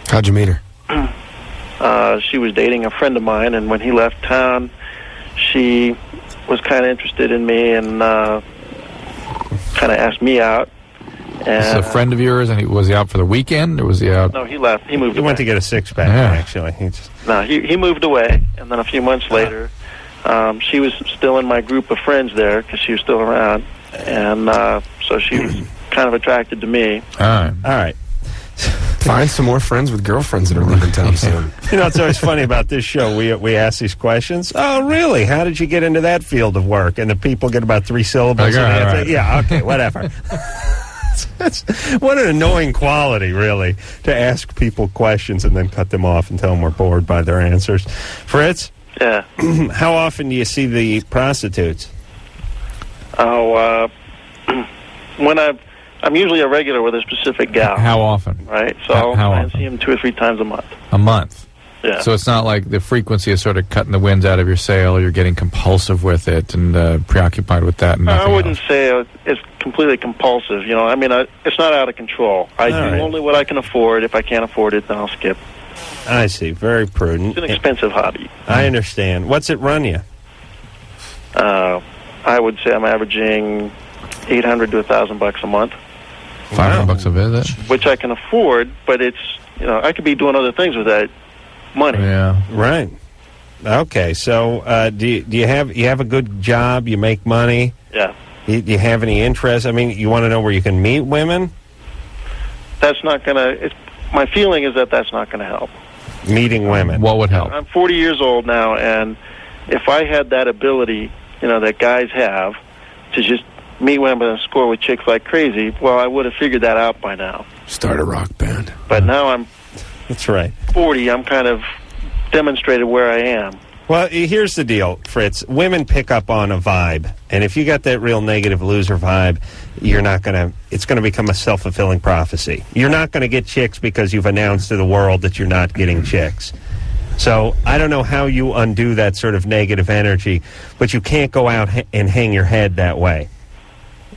How'd you meet her? She was dating a friend of mine, and when he left town, she was kind of interested in me and kind of asked me out. This is a friend of yours, and was he out for the weekend, or was he out? No, he left. He moved away. He went to get a six-pack, actually. No, he moved away, and then a few months later, she was still in my group of friends there because she was still around, and so she was kind of attracted to me. All right. Find some more friends with girlfriends that are leaving town soon. You know, it's always funny about this show. We ask these questions. Oh, really? How did you get into that field of work? And the people get about 3 syllables. Right. Yeah, okay, whatever. What an annoying quality, really, to ask people questions and then cut them off and tell them we're bored by their answers. Fritz? Yeah. How often do you see the prostitutes? Oh, when I'm usually a regular with a specific gal. How often? Right? So How I often? see him 2 or 3 times a month. A month? Yeah. So it's not like the frequency is sort of cutting the winds out of your sail. You're getting compulsive with it and preoccupied with that. And I wouldn't say it's completely compulsive. You know, I mean, it's not out of control. I do only what I can afford. If I can't afford it, then I'll skip. I see. Very prudent. It's an expensive hobby. I understand. What's it run you? I would say I'm averaging $800 to $1,000 a month. $500 a visit, which I can afford, but it's I could be doing other things with that money. Yeah. Right. Okay. So do you have a good job? You make money? Yeah. Do you have any interest? I mean, you want to know where you can meet women? That's not gonna. My feeling is that that's not going to help. Meeting women. What would help? I'm 40 years old now, and if I had that ability, that guys have, to just meet women and score with chicks like crazy, well, I would have figured that out by now. Start a rock band. But now I'm... That's right. 40, I'm kind of demonstrated where I am. Well, here's the deal, Fritz. Women pick up on a vibe, and if you got that real negative loser vibe, you're not going to... It's going to become a self-fulfilling prophecy. You're not going to get chicks because you've announced to the world that you're not getting chicks. So I don't know how you undo that sort of negative energy, but you can't go out and hang your head that way.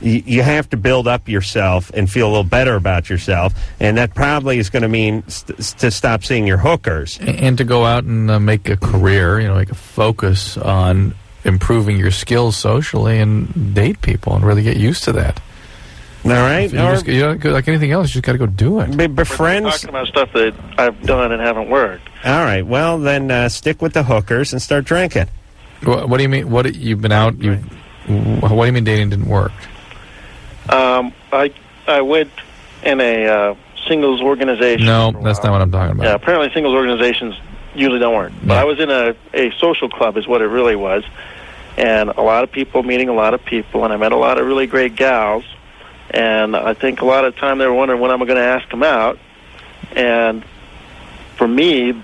You have to build up yourself and feel a little better about yourself, and that probably is going to mean to stop seeing your hookers. And to go out and make a career, make a focus on improving your skills socially and date people and really get used to that. All right? Like anything else, you just got to go do it. Befriend... We're talking about stuff that I've done and haven't worked. All right, well, then stick with the hookers and start drinking. What do you mean? You've been out... What do you mean dating didn't work? I went in a singles organization. No, that's not what I'm talking about. Yeah, apparently singles organizations usually don't work. But I was in a social club is what it really was. And a lot of people meeting a lot of people, and I met a lot of really great gals. And I think a lot of the time they were wondering when I'm going to ask them out. And for me,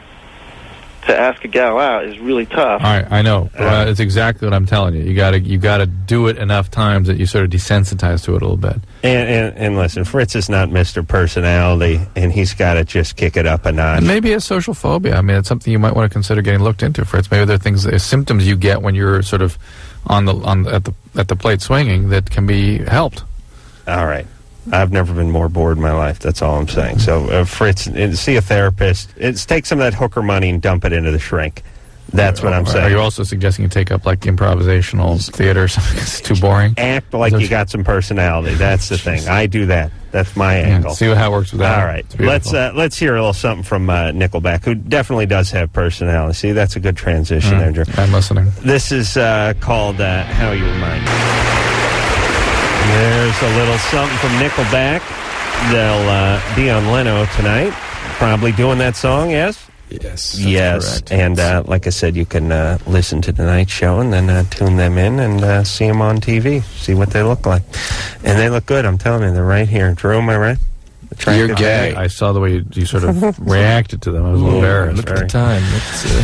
to ask a gal out is really tough. I know. It's exactly what I'm telling you. You gotta do it enough times that you sort of desensitize to it a little bit. And listen, Fritz is not Mr. Personality, and he's got to just kick it up a notch. And maybe it's social phobia. I mean, it's something you might want to consider getting looked into, Fritz. Maybe there are things, symptoms you get when you're sort of at the plate swinging that can be helped. All right. I've never been more bored in my life. That's all I'm saying. So, Fritz, see a therapist. Take some of that hooker money and dump it into the shrink. That's what I'm saying. Are you also suggesting you take up like improvisational theater or something? It's too boring. Act like you got some personality. That's the thing. I do that. That's my angle. See how it works with that. All right. Let's hear a little something from Nickelback, who definitely does have personality. See, that's a good transition there, Drew. I'm listening. This is called How You Remind Me. There's a little something from Nickelback. They'll be on Leno tonight, probably doing that song, yes? Yes. Correct. And like I said, you can listen to tonight's show and then tune them in and see them on TV, see what they look like. And they look good, I'm telling you. They're right here. Drew, am I right? You're gay. I saw the way you sort of reacted to them. I was a little embarrassed. Look at the time.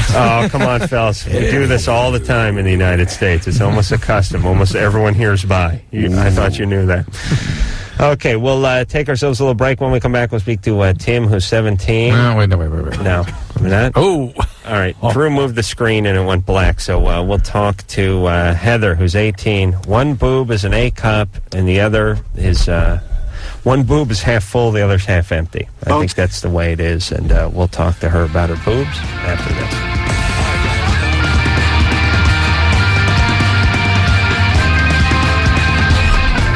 Oh, come on, fellas. We do this all the time in the United States. It's almost a custom. Almost everyone hears by. I thought you knew that. Okay, we'll take ourselves a little break. When we come back, we'll speak to Tim, who's 17. Wait. No, we're not? Oh! All right. Drew moved the screen and it went black, so we'll talk to Heather, who's 18. One boob is an A cup, and the other is... one boob is half full, the other's half empty. I think that's the way it is, and we'll talk to her about her boobs after this.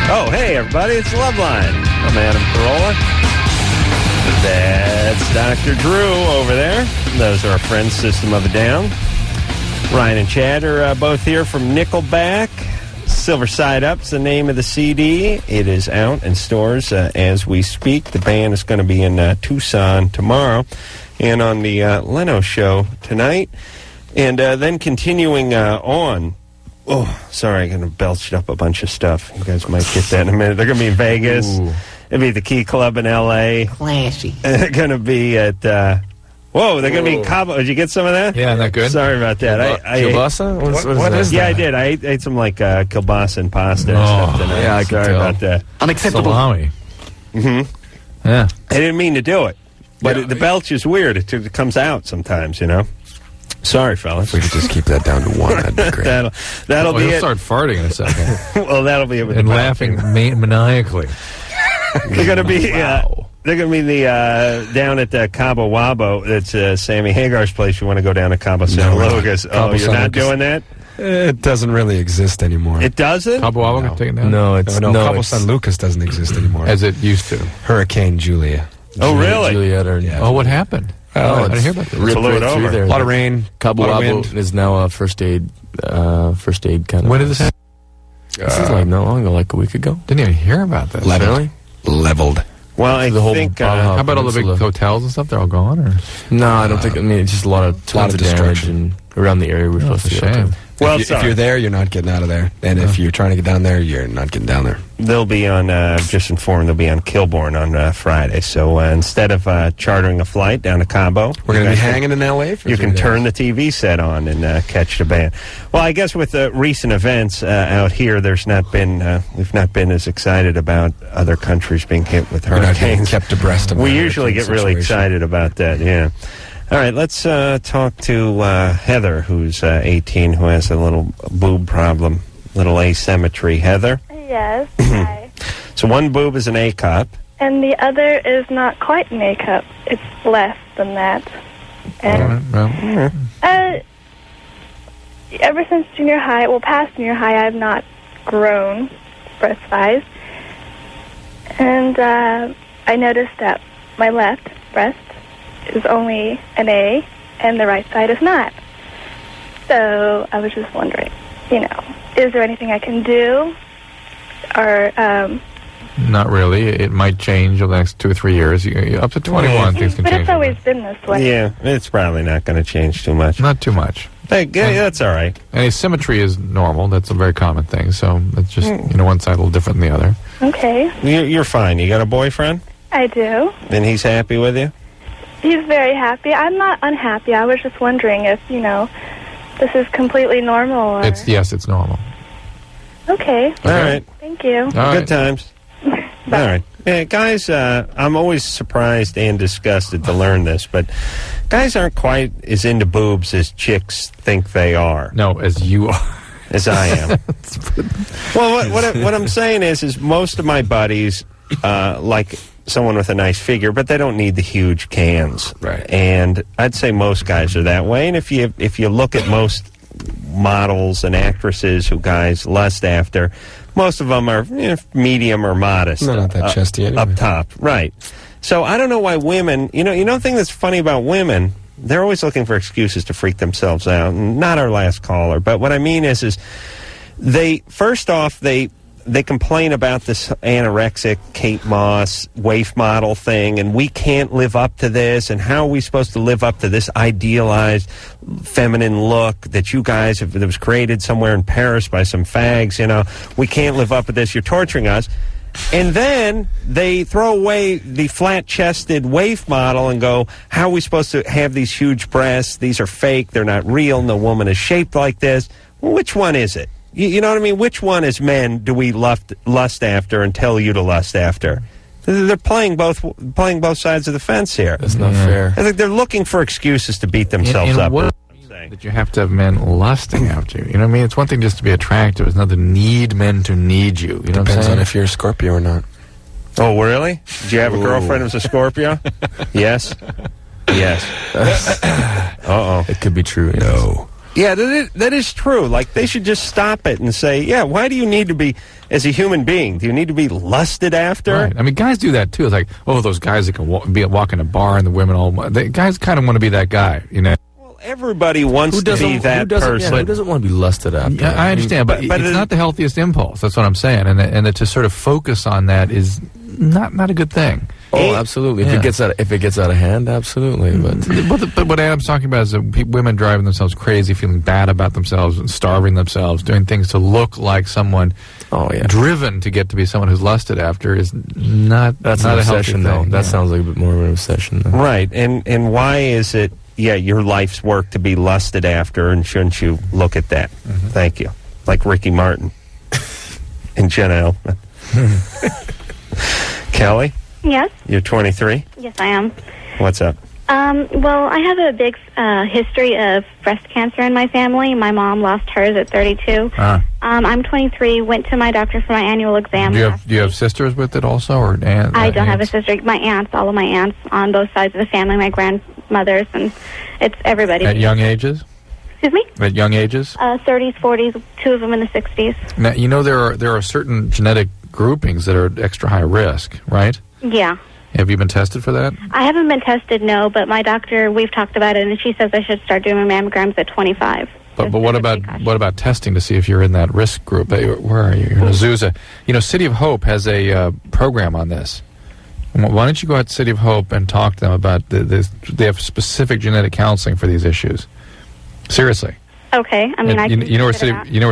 Oh, hey, everybody, it's Loveline. I'm Adam Carolla. That's Dr. Drew over there. Those are our friends, System of a Down. Ryan and Chad are both here from Nickelback. Silver Side Up's the name of the CD. It is out in stores as we speak. The band is going to be in Tucson tomorrow and on the Leno show tonight. And then continuing on. Oh, sorry, I'm going to belch up a bunch of stuff. You guys might get that in a minute. They're going to be in Vegas. It'll be at the Key Club in L.A. Classy. They're going to be at... Whoa, they're going to be in Cabo. Did you get some of that? Yeah, not good. Sorry about that. Kielbasa? What is that? Yeah, I did. I ate some like kielbasa and pasta and stuff tonight. Yeah, I can Sorry tell. about that. Unacceptable. Salami. Mm-hmm. Yeah. I didn't mean to do it, but the belch is weird. It comes out sometimes, you know. Sorry, fellas. If we could just keep that down to one, that'd be great. that'll be He'll it. start farting in a second. Well, that'll be it. With And the laughing maniacally. They're going to be... Wow. They're going to be down at Cabo Wabo. That's Sammy Hagar's place. You want to go down to Cabo San Lucas. Cabo You're San not Lucas. doing that? It doesn't really exist anymore. It doesn't? Cabo Wabo taken down? No, Cabo San Lucas doesn't exist anymore. As it used to. Hurricane Julia. Oh, really? Juliet or, Yeah. Oh, what happened? I didn't hear about that. Ripped Blew right it over. through there. A lot of rain, Cabo lot of Wabo wind. is now a first aid kind of. When did this happen? This is like not long ago, like a week ago. Didn't even hear about this. Really? Leveled. Well, I The whole think... Baja How about all the big Peninsula. hotels and stuff? They're all gone? Or? No, I don't think. I mean, it's just a lot of damage destruction. and around the area we're Oh, supposed it's to a go shame. to. Well, if you're there, you're not getting out of there. And if you're trying to get down there, you're not getting down there. they'll be on, just informed, they'll be on Kilbourne on Friday. So instead of chartering a flight down to Cabo... We're going to you be guys hanging in L.A. for You 3 can days. turn the TV set on and catch the band. Well, I guess with the recent events out here, we've not been as excited about other countries being hit with We're not being hurricanes. kept abreast of We the usually get hurricane really situation. excited about that, yeah. All right, let's talk to Heather, who's 18, who has a little boob problem, little asymmetry. Heather? Yes. Hi. So one boob is an A cup. And the other is not quite an A cup. It's less than that. And ever since junior high, past junior high, I've not grown breast size. And I noticed that my left breast is only an A, and the right side is not. So I was just wondering, is there anything I can do? Or, Not really. It might change over the next 2 or 3 years. Up to 21, things can but change. it's always been this way. Yeah, it's probably not going to change too much. Not too much. Hey, that's all right. And asymmetry is normal. That's a very common thing. So it's just, one side a little different than the other. Okay. You're fine. You got a boyfriend? I do. And he's happy with you? He's very happy. I'm not unhappy. I was just wondering if, this is completely normal. Or... Yes, it's normal. Okay. All right. Thank you. All right. Good times. All right. Hey, guys, I'm always surprised and disgusted to learn this, but guys aren't quite as into boobs as chicks think they are. No, as you are. As I am. Well, what I'm saying is most of my buddies like someone with a nice figure, but they don't need the huge cans. Right. And I'd say most guys are that way. And if you look at most models and actresses who guys lust after, most of them are medium or modest. No, not that chesty anyway. Up top, right. So I don't know why women, the thing that's funny about women, they're always looking for excuses to freak themselves out. Not our last caller, but what I mean is they, first off, they complain about this anorexic Kate Moss waif model thing, and we can't live up to this, and how are we supposed to live up to this idealized feminine look that you guys that was created somewhere in Paris by some fags, we can't live up to this, you're torturing us. And then they throw away the flat-chested waif model and go, how are we supposed to have these huge breasts? These are fake, they're not real, no woman is shaped like this. Well, which one is it? You know what I mean? Which one as men do we lust after and tell you to lust after? They're playing both sides of the fence here. That's not fair. I think they're looking for excuses to beat themselves up. What that you have to have men lusting after you. You know what I mean? It's one thing just to be attractive. It's another need men to need you. You know what I'm Depends saying? on if you're a Scorpio or not. Oh, really? Did you have a girlfriend who was a Scorpio? Yes? Yes. Uh-oh. It could be true. Yes. No. Yeah, that is true. Like, they should just stop it and say, yeah, why do you need to be, as a human being, do you need to be lusted after? Right. I mean, guys do that, too. It's like, those guys that can walk in a bar and the women all... guys kind of want to be that guy, Well, everybody wants to be that person. Who doesn't want to be lusted after? Yeah, I understand, but it's not the healthiest impulse. That's what I'm saying. And that to sort of focus on that is not a good thing. Oh, absolutely. If it gets out of hand, absolutely. But what Adam's talking about is that women driving themselves crazy, feeling bad about themselves, and starving themselves, doing things to look like someone driven to get to be someone who's lusted after is not. That's not an a obsession, healthy though. thing. That sounds like a bit more of an obsession, though. Right, and why is it, your life's work to be lusted after, and shouldn't you look at that? Mm-hmm. Thank you. Like Ricky Martin and Jenna Elfman. Kelly? Yes. You're 23? Yes, I am. What's up? Well, I have a big history of breast cancer in my family. My mom lost hers at 32. I'm 23, went to my doctor for my annual exam. Do you have sisters with it also, or aunts? I don't have a sister. My aunts, all of my aunts on both sides of the family, my grandmothers, and it's everybody. At young ages? Excuse me? At young ages? 30s, 40s, two of them in the 60s. Now, there are certain genetic groupings that are extra high risk, right? Yeah. Have you been tested for that? I haven't been tested, no, but my doctor, we've talked about it, and she says I should start doing my mammograms at 25. But what about testing to see if you're in that risk group? Where are you? You're in Azusa. City of Hope has a program on this. Why don't you go out to City of Hope and talk to them about this? They have specific genetic counseling for these issues. Seriously. Okay. I mean, you know where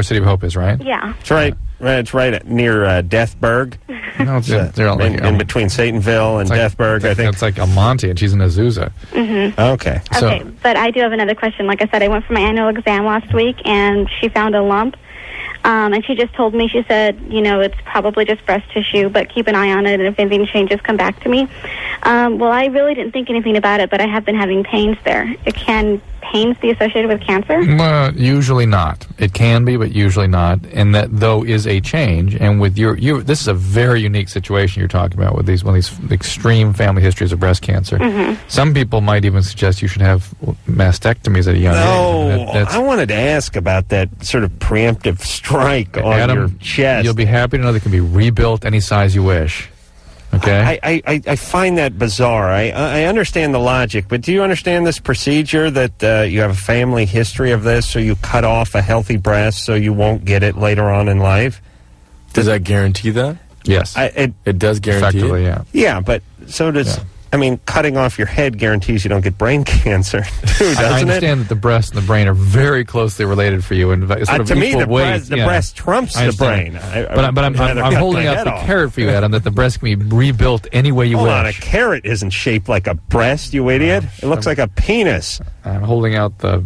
City of Hope is, right? Yeah. It's right. It's right near Deathburg. No, they're in between Satanville and Deathburg, I think. It's like Almonte, and she's in Azusa. Mm-hmm. Okay. Okay, but I do have another question. Like I said, I went for my annual exam last week, and she found a lump. And she just told me, she said, it's probably just breast tissue, but keep an eye on it, and if anything changes, come back to me. Well, I really didn't think anything about it, but I have been having pains there. Can pains be associated with cancer? Usually not. It can be, but usually not. And that, though, is a change. And with this is a very unique situation you're talking about with one of these extreme family histories of breast cancer. Mm-hmm. Some people might even suggest you should have mastectomies at a young age. No, I wanted to ask about that sort of preemptive strike on your chest. You'll be happy to know they can be rebuilt any size you wish. Okay. I find that bizarre. I understand the logic, but do you understand this procedure that you have a family history of this, so you cut off a healthy breast so you won't get it later on in life? Does that guarantee that? Yes. It does guarantee effectively, it? Yeah, but so does I mean, cutting off your head guarantees you don't get brain cancer, too, doesn't I understand it? that the breast and the brain are very closely related for you. In sort of to me, equal weight. the breast trumps the brain. But I'm holding out the carrot for you, Adam, that the breast can be rebuilt any way you Hold wish. on, a carrot isn't shaped like a breast, you idiot. It looks like a penis. I'm holding out the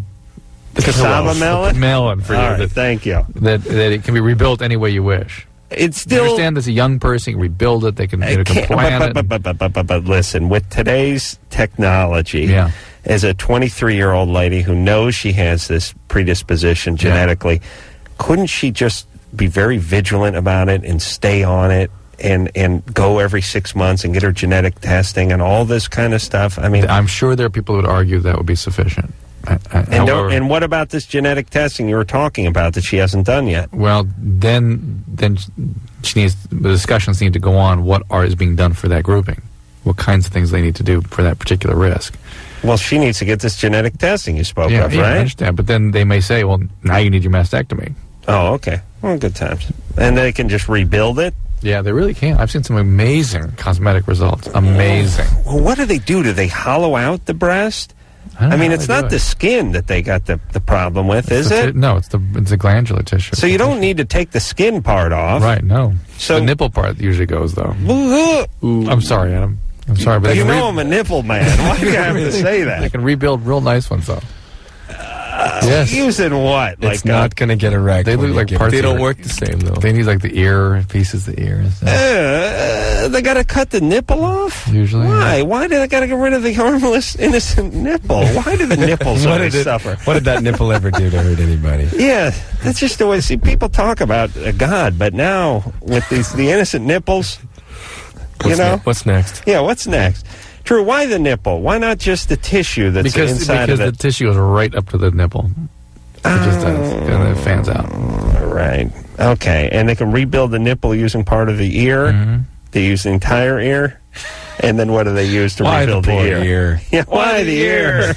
cassava melon? The melon for you. All right, thank you. That it can be rebuilt any way you wish. It's still. You understand, as a young person, you can rebuild it. They can plan it. But listen, with today's technology, as a 23-year-old lady who knows she has this predisposition genetically, couldn't she just be very vigilant about it and stay on it and go every 6 months and get her genetic testing and all this kind of stuff? I mean, I'm sure there are people who would argue that would be sufficient. And what about this genetic testing you were talking about that she hasn't done yet? Well, then she needs, the discussions need to go on. What is being done for that grouping? What kinds of things they need to do for that particular risk? Well, she needs to get this genetic testing you spoke of, right? I understand. But then they may say, well, now you need your mastectomy. Oh, okay. Well, good times. And they can just rebuild it? Yeah, they really can. I've seen some amazing cosmetic results. Amazing. Well, what do? Do they hollow out the breast? I mean, it's not the skin that they got the problem with, is it? No, it's the glandular tissue. So you don't need to take the skin part off. Right, no. So the nipple part usually goes, though. I'm sorry, Adam. I'm sorry, but I'm a nipple man. Why do you have to say that? I can rebuild real nice ones, though. Yes. Using what? It's not going to get erect. They look like parts. They don't work the same, though. They need like the ear, pieces of the ear. They got to cut the nipple off? Usually. Why? Yeah. Why did I got to get rid of the harmless, innocent nipple? Why do the nipples always suffer? What did that nipple ever do to hurt anybody? Yeah, that's just the way. See, people talk about God, but now with the innocent nipples, what's next? Yeah, what's next? Drew, why the nipple? Why not just the tissue that's inside of it? Because the tissue goes right up to the nipple. It just does. And then it fans out. Right. Okay. And they can rebuild the nipple using part of the ear. Mm-hmm. They use the entire ear. And then what do they use to rebuild the ear? Yeah, why the ear?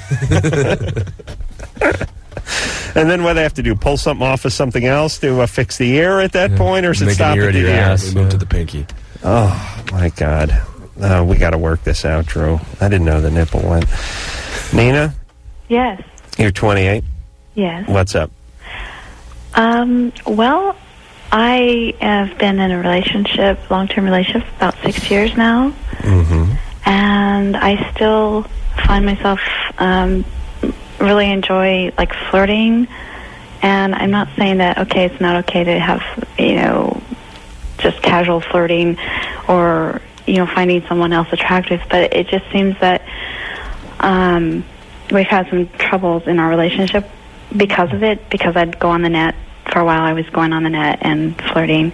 And then what do they have to do? Pull something off of something else to fix the ear at that point? Or is it stop at the ear? Move to the pinky. Oh, my God. We got to work this out, Drew. I didn't know the nipple went. Nina? Yes. You're 28? Yes. What's up? Well, I have been in a relationship, long-term relationship, about 6 years now. Mm-hmm. And I still find myself really enjoy, like, flirting. And I'm not saying that, okay, it's not okay to have, just casual flirting or, finding someone else attractive. But it just seems that we've had some troubles in our relationship because of it, because I'd go on the net. For a while, I was going on the net and flirting.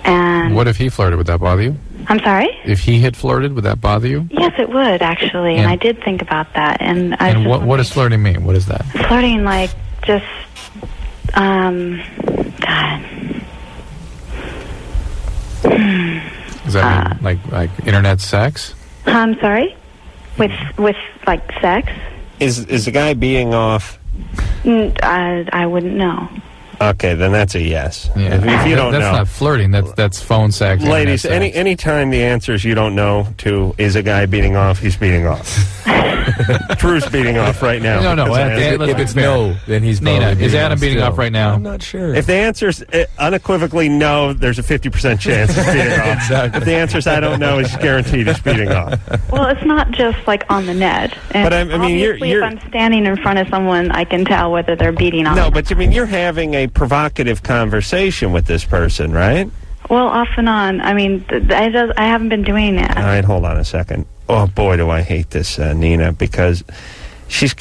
And what if he flirted? Would that bother you? I'm sorry? If he had flirted, would that bother you? Yes, it would, actually. And I did think about that. And what does flirting mean? What is that? Flirting, like, just, God. Does that mean like internet sex? I'm sorry? With like sex? Is the guy beating off? I wouldn't know. Okay, then that's a yes. Yeah. If you don't know, that's not flirting. That's phone sex. Ladies, any time the answer is you don't know to is a guy beating off, he's beating off. Drew's beating off right now. No. If it's no, then he's Nina. probably Is Adam beating off right now? I'm not sure. If the answer is unequivocally no, there's a 50% chance he's beating off. Exactly. If the answer is I don't know, he's guaranteed he's beating off. Well, it's not just like on the net. And but I mean, obviously, if I'm standing in front of someone, I can tell whether they're beating off. No, but I mean, you're having a provocative conversation with this person, right? Well, off and on. I mean, I haven't been doing that. All right, hold on a second. Oh, boy, do I hate this, Nina, because she's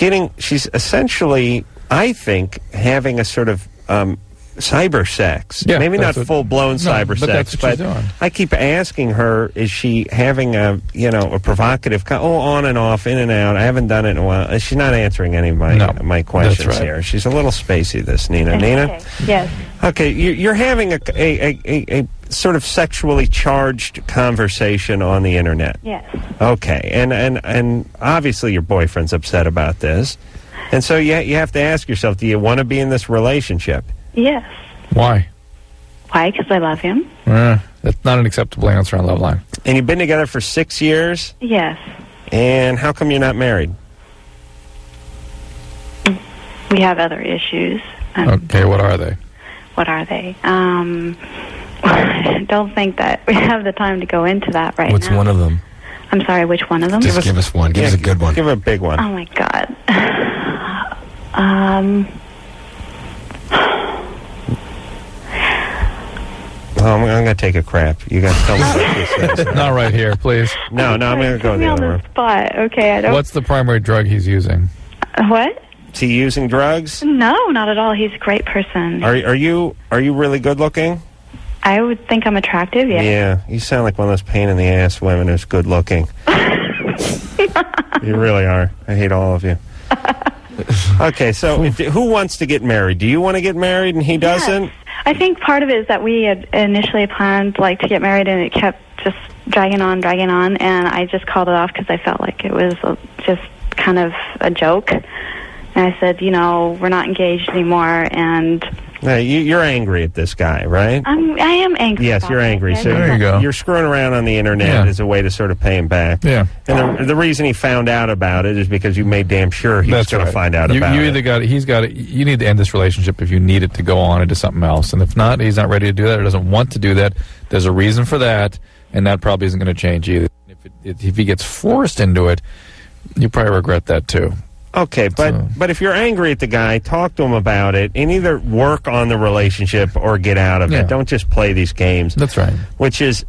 essentially, I think, having a sort of cyber sex. Yeah, maybe not full-blown cyber sex, but I keep asking her, is she having a provocative, on and off, in and out. I haven't done it in a while. She's not answering any of my questions here. She's a little spacey, this, Nina. Okay. Nina? Yes. Okay, you're having a sort of sexually charged conversation on the internet. Yes. Okay, and obviously your boyfriend's upset about this, and so you have to ask yourself, do you want to be in this relationship? Yes. Why? Why? Because I love him. That's not an acceptable answer on Loveline. And you've been together for 6 years? Yes. And how come you're not married? We have other issues. Okay, what are they? What are they? I don't think that we have the time to go into that right What's now. one of them? I'm sorry, which one of them? Just give us one. Give us a good one. Give a big one. Oh, my God. I'm going to take a crap. You guys tell me what this is. Not right here, please. No, I'm going to go in the other room. Spot. Okay, I don't... What's the primary drug he's using? What? Is he using drugs? No, not at all. He's a great person. Are you really good looking? I would think I'm attractive, yeah. Yeah, you sound like one of those pain in the ass women who's good looking. You really are. I hate all of you. Okay, so who wants to get married? Do you want to get married and he doesn't? Yes. I think part of it is that we had initially planned to get married, and it kept just dragging on, and I just called it off because I felt like it was just kind of a joke. And I said, we're not engaged anymore, and... You're angry at this guy, right? I am angry. Yes, you're angry. So there you go. You're screwing around on the internet as a way to sort of pay him back. Yeah. And the reason he found out about it is because you made damn sure he was going to find out about it. You need to end this relationship if you need it to go on into something else. And if not, he's not ready to do that or doesn't want to do that. There's a reason for that, and that probably isn't going to change either. If he gets forced into it, you probably regret that too. Okay, but if you're angry at the guy, talk to him about it, and either work on the relationship or get out of it. Don't just play these games. That's right. Which is,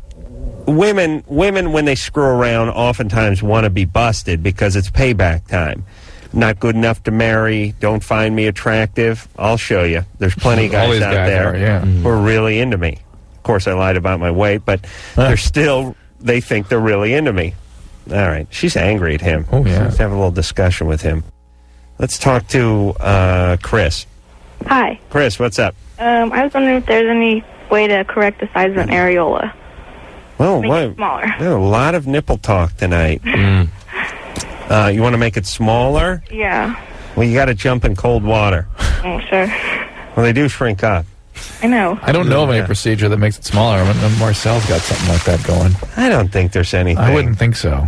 women when they screw around, oftentimes want to be busted because it's payback time. Not good enough to marry. Don't find me attractive. I'll show you. There's plenty of guys out there who are really into me. Of course, I lied about my weight, but they think they're really into me. All right. She's angry at him. Oh, yeah. Let's have a little discussion with him. Let's talk to Chris. Hi. Chris, what's up? I was wondering if there's any way to correct the size of an areola. Well, Make it smaller. A lot of nipple talk tonight. You want to make it smaller? Yeah. Well, you got to jump in cold water. Oh, sure. Well, they do shrink up. I know. I don't know of any procedure that makes it smaller. I mean, Marcel's got something like that going. I don't think there's anything. I wouldn't think so.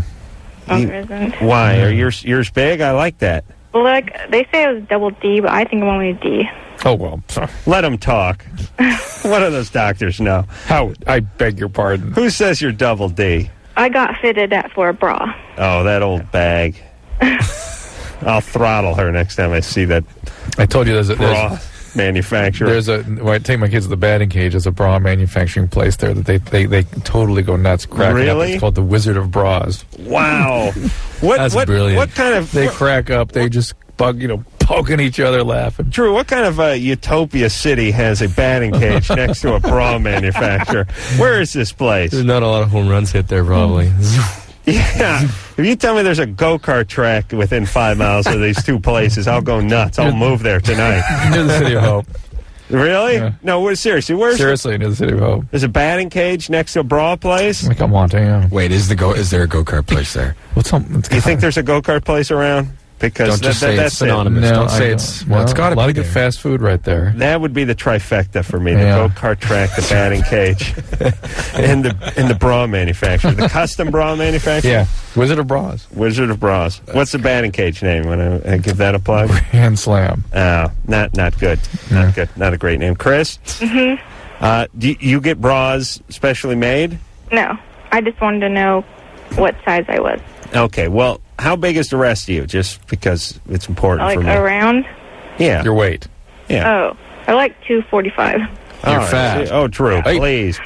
Oh, there isn't. Why? Are yours big? I like that. Well, they say it was double D, but I think I'm only a D. Oh, well. Let them talk. What do those doctors know? I beg your pardon. Who says you're double D? I got fitted for a bra. Oh, that old bag. I'll throttle her next time I see that. I told you there's a bra manufacturer. When I take my kids to the batting cage, there's a bra manufacturing place there that they totally go nuts cracking up. It's called the Wizard of Bras. Wow. That's brilliant. What kind of... They crack up. They just poking each other, laughing. Drew, what kind of utopia city has a batting cage next to a bra manufacturer? Where is this place? There's not a lot of home runs hit there, probably. Yeah. If you tell me there's a go-kart track within 5 miles of these two places, I'll go nuts. I'll move there tonight. Near the City of Hope. Really? Yeah. No, seriously. Seriously, near the City of Hope. There's a batting cage next to a bra place? Like I'm wanting, yeah. Wait, is there a go-kart place there? Do you think there's a go-kart place around? Because don't say it's synonymous. No, don't say it's... Well, it's got to be a lot of good fast food right there. That would be the trifecta for me. The go-kart track, the batting cage, and the bra manufacturer. The custom bra manufacturer? Yeah. Wizard of Bras. Wizard of Bras. What's the batting cage name? Want to give that a plug? Grand Slam. Oh, not good. Not good. Not a great name. Chris? Mm-hmm. Do you get bras specially made? No. I just wanted to know what size I was. Okay, well, how big is the rest of you? Just because it's important for me. Around? Yeah. Your weight? Yeah. Oh, I like 245. You're fat. Oh, Drew, please.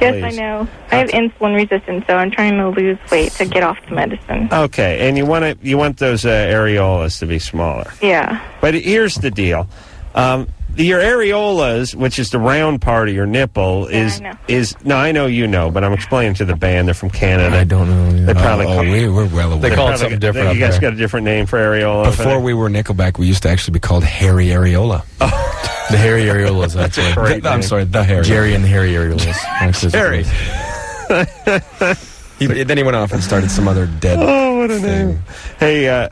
Yes, I know. I have insulin resistance, so I'm trying to lose weight to get off the medicine. Okay, and you want those areolas to be smaller. Yeah. But here's the deal. Your areolas, which is the round part of your nipple, I know you know, but I'm explaining to the band. They're from Canada. I don't know. They probably we're well aware. They call it something different. You guys got a different name for areola? Before we were Nickelback, we used to actually be called Hairy Areola. The Hairy Areolas, actually. I'm sorry, the Hairy. Jerry and the Hairy Areolas. Harry. Then he went off and started some other dead. Oh, what a name! Hey,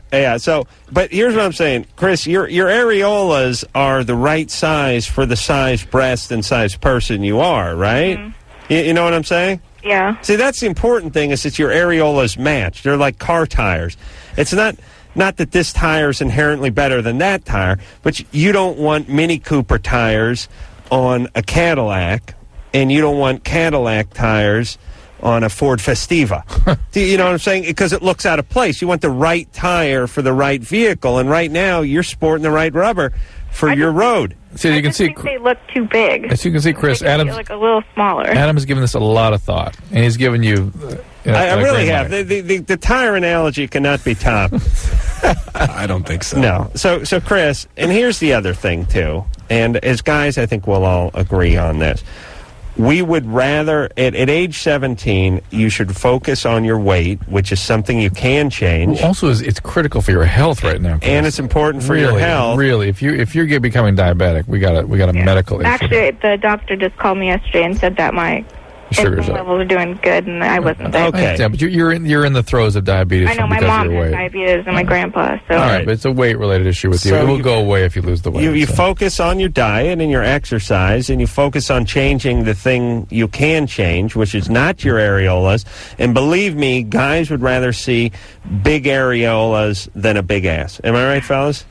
but here's what I'm saying, Chris. Your areolas are the right size for the size breast and size person you are, right? Mm-hmm. You know what I'm saying? Yeah. See, that's the important thing, is that your areolas match. They're like car tires. It's not that this tire is inherently better than that tire, but you don't want Mini Cooper tires on a Cadillac, and you don't want Cadillac tires on a Ford Festiva. Do you know what I'm saying? Because it looks out of place. You want the right tire for the right vehicle, and right now you're sporting the right rubber for your road. So you can see, I think they look too big. as you can see, Chris, They could be, Adam's like a little smaller. Adam has given this a lot of thought, and he's given you. I really green have. light. The tire analogy cannot be topped. I don't think so. No. So Chris, and here's the other thing too, and as guys, I think we'll all agree on this. We would rather, at age 17, you should focus on your weight, which is something you can change. Well, also, it's critical for your health right now, Chris. And it's important for your Really, health. Really, if you're becoming diabetic, we got a medical issue. Actually, the doctor just called me yesterday and said that my Sugars insulin up. levels are doing good, and I wasn't there. Okay, yeah, but you're in the throes of diabetes. I know my because mom of your has weight. diabetes and my grandpa. So All right, but it's a weight-related issue with you. So It will you- go away if you lose the weight. You so. focus on your diet and your exercise, and you focus on changing the thing you can change, which is not your areolas. And believe me, guys would rather see big areolas than a big ass. Am I right, fellas?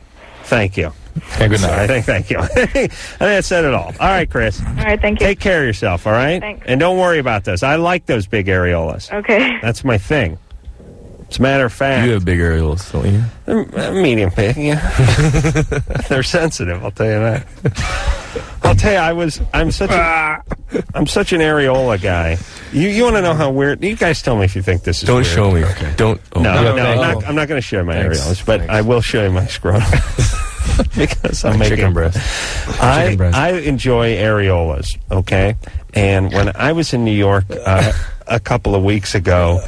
Thank you. Okay, good night. Sorry, thank you. I think that said it all. All right, Chris. all right, thank you. Take care of yourself, all right? Thanks. And don't worry about this. I like those big areolas. Okay. That's my thing. As a matter of fact. You have big areolas, don't you? They're medium big, yeah. They're sensitive, I'll tell you that. I'll tell you, I'm such an areola guy. You want to know how weird? You guys tell me if you think this is Don't weird. show me. Okay. Don't. Oh. No, thank I'm not going to show you my Thanks. areolas, but Thanks. I will show you my scrotum. Because I'm making Chicken breast. Chicken breast. I enjoy areolas, okay? And when I was in New York a couple of weeks ago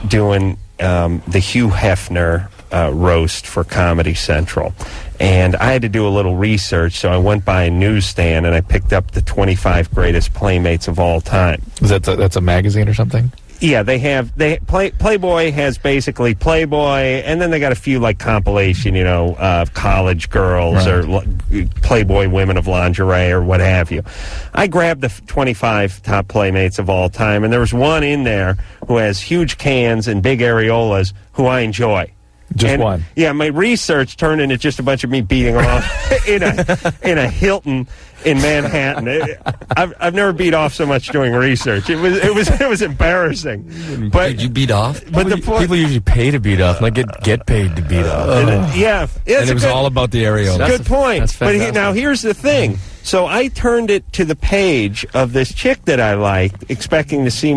doing the Hugh Hefner roast for Comedy Central, and I had to do a little research, so I went by a newsstand and I picked up the 25 greatest playmates of all time. That's a magazine or something? Yeah, Playboy has basically Playboy, and then they got a few like compilation, college girls or Playboy women of lingerie or what have you. I grabbed the 25 top playmates of all time, and there was one in there who has huge cans and big areolas who I enjoy. Just one. Yeah, my research turned into just a bunch of me beating off in a Hilton in Manhattan. I've never beat off so much doing research. It was embarrassing. But you beat off. But the point, People usually pay to beat off, not get paid to beat off. yeah, and it was all about the areolas. Good point. That's But fantastic. now here's the thing. So I turned it to the page of this chick that I liked, expecting to see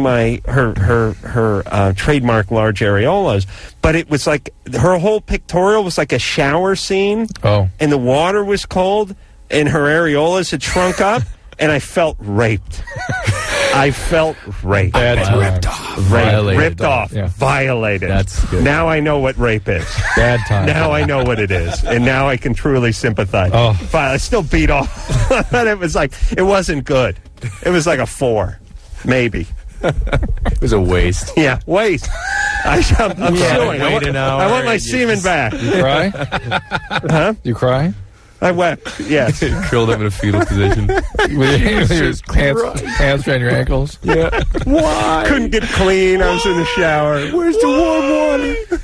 her trademark large areolas. But it was like her whole pictorial was like a shower scene. Oh. And the water was cold, and her areolas had shrunk up, and I felt raped. I felt raped. Bad Ripped off. Violated. Ripped off. Yeah. Violated. That's good. Now I know what rape is. Bad time. Now I know what it is, and now I can truly sympathize. Oh. Fine, I still beat off, but it wasn't good. It was like a 4, maybe. It was a waste. Yeah, waste. I'm suing. wait an hour I want my and you semen just- back. You cry? Huh? You cry? I wept. Yes. Curled up in a fetal position. With your pants around your ankles? Yeah. Why? Couldn't get clean. I was in the shower. Where's the warm water?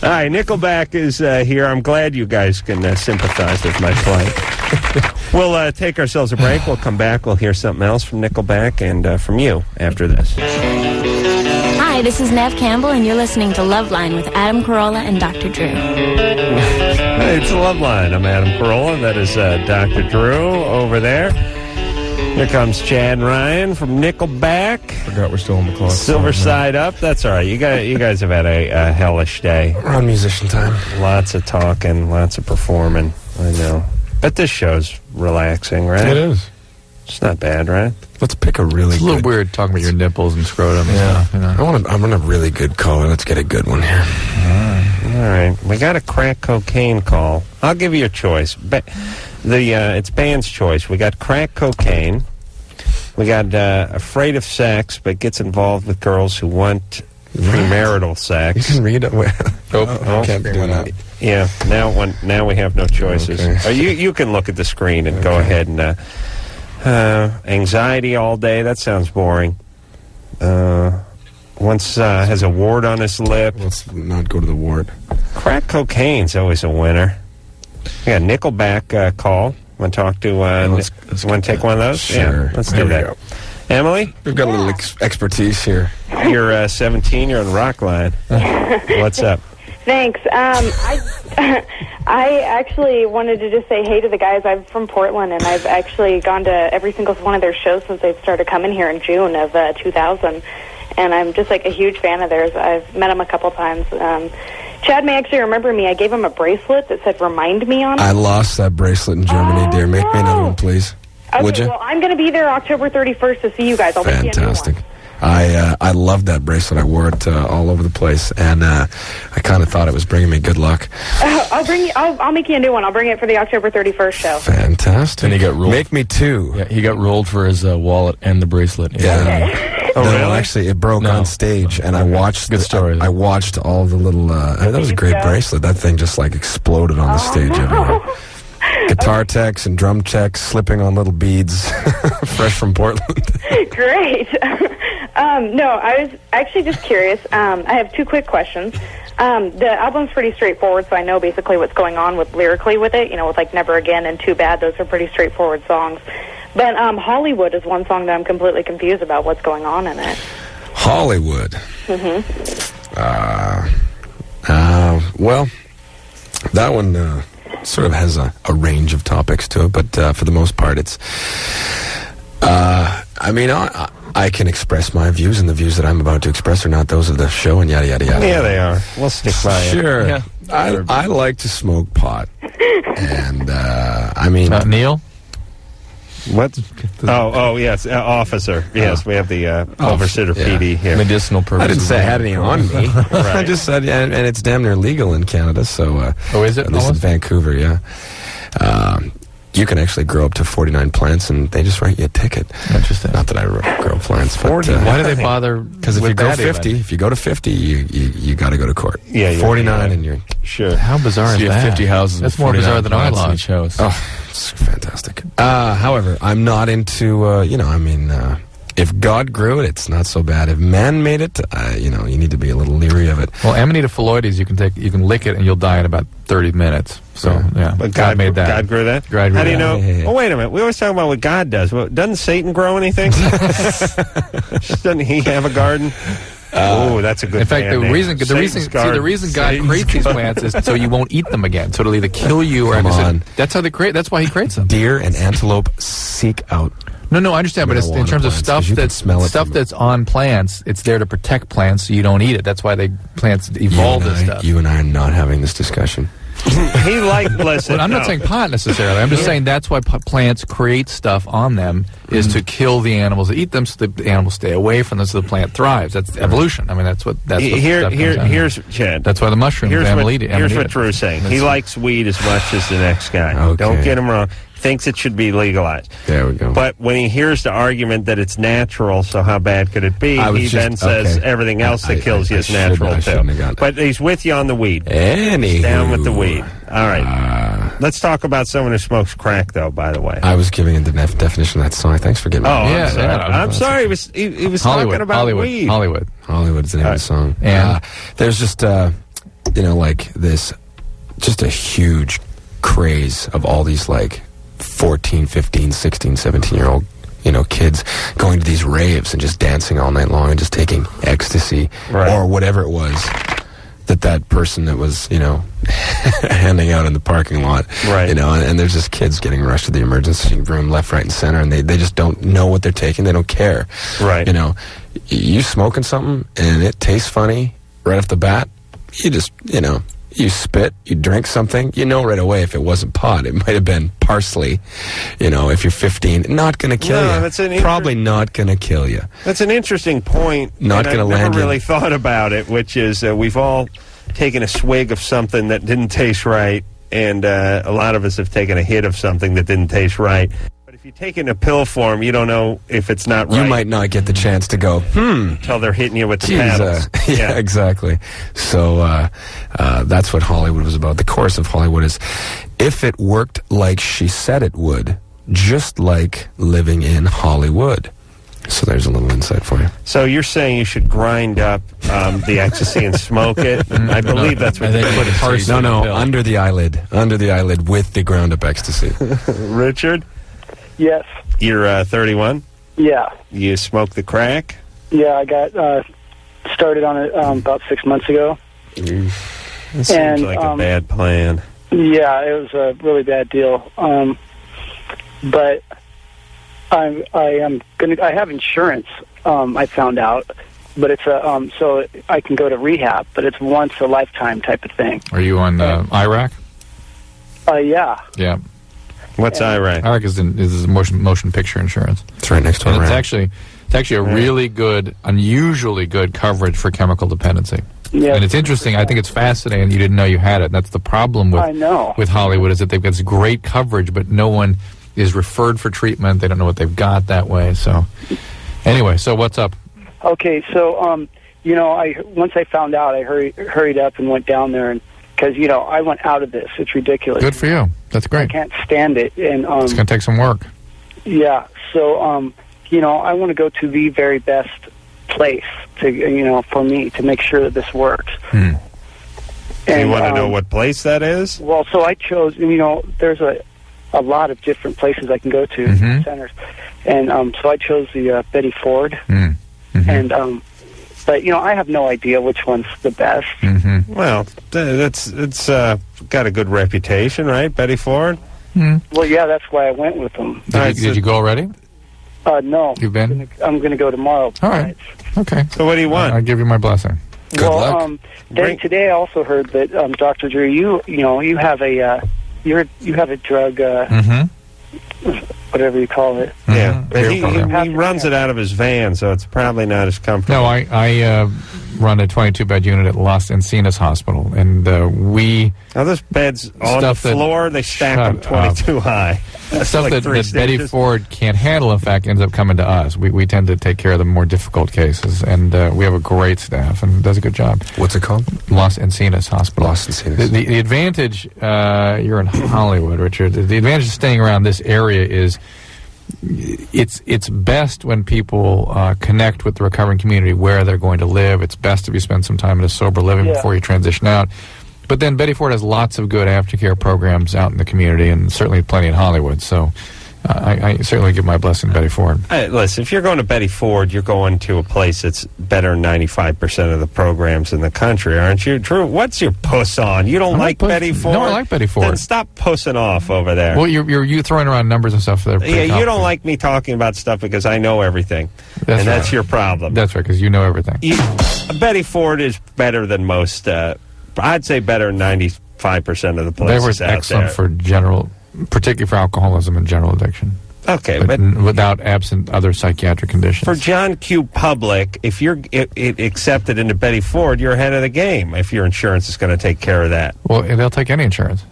All right, Nickelback is here. I'm glad you guys can sympathize with my plight. We'll take ourselves a break. We'll come back. We'll hear something else from Nickelback and from you after this. Hi, this is Nev Campbell, and you're listening to Loveline with Adam Carolla and Dr. Drew. Hey, it's Loveline. I'm Adam Carolla. That is Dr. Drew over there. Here comes Chad Ryan from Nickelback. Forgot we're still on the clock. Silver Side Up. That's all right. You guys have had a hellish day. We're on musician time. Lots of talking, lots of performing. I know. But this show's relaxing, right? It is. It's not bad, right? Let's pick a really It's a little good... weird talking about your nipples and scrotum and Yeah. stuff. You know? I want a really good caller. Let's get a good one here. All right. We got a crack cocaine call. I'll give you a choice. It's band's choice. We got crack cocaine. We got afraid of sex, but gets involved with girls who want premarital sex. You can read it. Oh, Can't do that. Yeah. Now we have no choices. Okay. You can look at the screen and go ahead and anxiety all day. That sounds boring. Once has a wart on his lip. Let's not go to the wart. Crack cocaine's always a winner. We got Nickelback call. Want to talk to? Want to take one of those? Sure. Yeah, let's There do we that. go. Emily, We've got a little expertise here. you're 17. You're on Rockline. What's up? Thanks. I actually wanted to just say hey to the guys. I'm from Portland, and I've actually gone to every single one of their shows since they've started coming here in June of 2000. And I'm just like a huge fan of theirs. I've met them a couple times. Chad may actually remember me. I gave him a bracelet that said "Remind Me" on it. I lost that bracelet in Germany, dear. Make me another one, please. Okay, Would you? well, I'm going to be there October 31st to see you guys. I'll make you a new one. Fantastic. I loved that bracelet. I wore it all over the place, and I kind of thought it was bringing me good luck. I'll make you a new one. I'll bring it for the October 31st show. Fantastic. And he got rolled. Make me two. Yeah, he got rolled for his wallet and the bracelet. Yeah. Oh, no, really? actually, it broke on stage, and I watched. Good story. I watched all the little. That was a great bracelet. That thing just like exploded on the stage everywhere. Guitar techs and drum techs slipping on little beads, fresh from Portland. Great. No, I was actually just curious. I have two quick questions. The album's pretty straightforward, so I know basically what's going on lyrically with it. You know, with like Never Again and Too Bad. Those are pretty straightforward songs. But Hollywood is one song that I'm completely confused about what's going on in it. Hollywood. Mm-hmm. Well, that one sort of has a range of topics to it, but for the most part, it's. I mean, I can express my views, and the views that I'm about to express are not those of the show, and yada yada yada. Yeah, they are. We'll stick by it. Sure. Yeah. I like to smoke pot, and I mean, Neil. What? Oh, yes, officer. Yes, we have the officer PD here. Medicinal purposes. I didn't say I had any on me. I just said, and it's damn near legal in Canada. So, is it? At least in Vancouver, yeah. You can actually grow up to 49 plants, and they just write you a ticket. Interesting. Not that I grow plants, but why do they bother? Because if you go 50, you got to go to court. Yeah, 49, and you're sure. How bizarre is you that? have 50 houses. That's more bizarre than our law. Each house. Oh, it's fantastic. However, I'm not into. If God grew it, it's not so bad. If man made it, you need to be a little leery of it. Well, Amanita phalloides, you can lick it and you'll die in about 30 minutes. So, yeah. But God made that. God grew that? God grew How do you know? Yeah. Oh, wait a minute. We always talk about what God does. Well, doesn't Satan grow anything? Doesn't he have a garden? Oh, that's a good. In fact, the name. reason God Satan's creates these plants is so you won't eat them again. So it'll either kill you or that's how they create. That's why he creates them. Deer and antelope seek out. No, I understand, but it's, in terms of stuff that's on plants, it's there to protect plants so you don't eat it. That's why plants evolve this stuff. You and I are not having this discussion. He listen. Well, I'm not saying pot necessarily. I'm just saying that's why plants create stuff on them is to kill the animals that eat them, so the animals stay away from them, so the plant thrives. That's evolution. I mean, that's what. Here's Chad. That's why the mushroom family. Here's what Drew's saying. He likes weed as much as the next guy. Okay. Don't get him wrong. Thinks it should be legalized. There we go. But when he hears the argument that it's natural, so how bad could it be? He then says everything else that kills you is natural too. But he's with you on the weed. Anywho. Down with the weed. All right. Let's talk about someone who smokes crack, though. By the way, I was giving the definition of that song. Thanks for giving me. I'm sorry. He was Hollywood, talking about Hollywood, weed. Hollywood is the name of the song. And there's just like this, just a huge craze of all these like 14, 15, 16, 17-year-old kids going to these raves and just dancing all night long and just taking ecstasy or whatever it was that person that was handing out in the parking lot, and there's just kids getting rushed to the emergency room left, right, and center, and they just don't know what they're taking. They don't care. You smoking something and it tastes funny right off the bat, you just you spit, you drink something, right away if it wasn't pot. It might have been parsley, if you're 15. Not going to kill you. Probably not going to kill you. That's an interesting point. Not going to land you. I never really thought about it, which is we've all taken a swig of something that didn't taste right, and a lot of us have taken a hit of something that didn't taste right. But if you take it in a pill form, you don't know if it's not right. You might not get the chance to go, until they're hitting you with the paddles. Yeah, exactly. So that's what Hollywood was about. The chorus of Hollywood is, if it worked like she said it would, just like living in Hollywood. So there's a little insight for you. So you're saying you should grind up the ecstasy and smoke it? I believe that's what they put it. No, under the eyelid with the ground up ecstasy. Richard? Yes. You're 31? Yeah. You smoke the crack? Yeah, I got started on it about 6 months ago. It seems like a bad plan. Yeah, it was a really bad deal. But I have insurance. I found out, but it's so I can go to rehab, but it's once a lifetime type of thing. Are you on IRAC? Yeah. Yeah. What's IRAC? IRAC is motion picture insurance. It's right next to and IRAC. It's actually a really good, unusually good coverage for chemical dependency. Yeah. And it's interesting. I think it's fascinating. You didn't know you had it. And that's the problem with Hollywood is that they've got this great coverage, but no one is referred for treatment. They don't know what they've got that way. So, anyway, so what's up? Okay, so once I found out, I hurried up and went down there, and because I went out of this. It's ridiculous. Good for you. That's great. I can't stand it, and it's going to take some work. Yeah. So I want to go to the very best place to for me to make sure that this works. And you want to know what place that is? Well, so I chose. There's a lot of different places I can go to, centers, and so I chose the Betty Ford, and but I have no idea which one's the best. Well, it's got a good reputation, right, Betty Ford? Well, yeah, that's why I went with them. Did you go already? No. You've been? I'm going to go tomorrow. All right. Okay. So what do you want? I'll give you my blessing. Good luck. Then today I also heard that Dr. Drew, you have a you have a drug, whatever you call it. Yeah, but he runs it out of his van, so it's probably not as comfortable. No, I run a 22-bed unit at Los Encinas Hospital, and those beds on the floor, they stack them 22 high. Stuff like that Betty Ford can't handle, in fact, ends up coming to us. We tend to take care of the more difficult cases, and we have a great staff, and it does a good job. What's it called? Los Encinas Hospital. Los Encinas. The advantage, you're in Hollywood, Richard, the advantage of staying around this area is it's best when people connect with the recovering community where they're going to live. It's best if you spend some time in a sober living before you transition out. But then Betty Ford has lots of good aftercare programs out in the community, and certainly plenty in Hollywood. So I certainly give my blessing to Betty Ford. Listen, if you're going to Betty Ford, you're going to a place that's better than 95% of the programs in the country, aren't you? Drew, what's your puss on? You don't like Betty Ford? No, I like Betty Ford. Then stop pussing off over there. Well, you're throwing around numbers and stuff. That are yeah, you don't like me talking about stuff because I know everything. That's your problem. That's right, because you know everything. Betty Ford is better than most, I'd say better than 95% of the places Betty Ford's out excellent there. for particularly for alcoholism and general addiction. Okay, but without absent other psychiatric conditions. For John Q. Public, if you're accepted into Betty Ford, you're ahead of the game if your insurance is going to take care of that. Well, they'll take any insurance.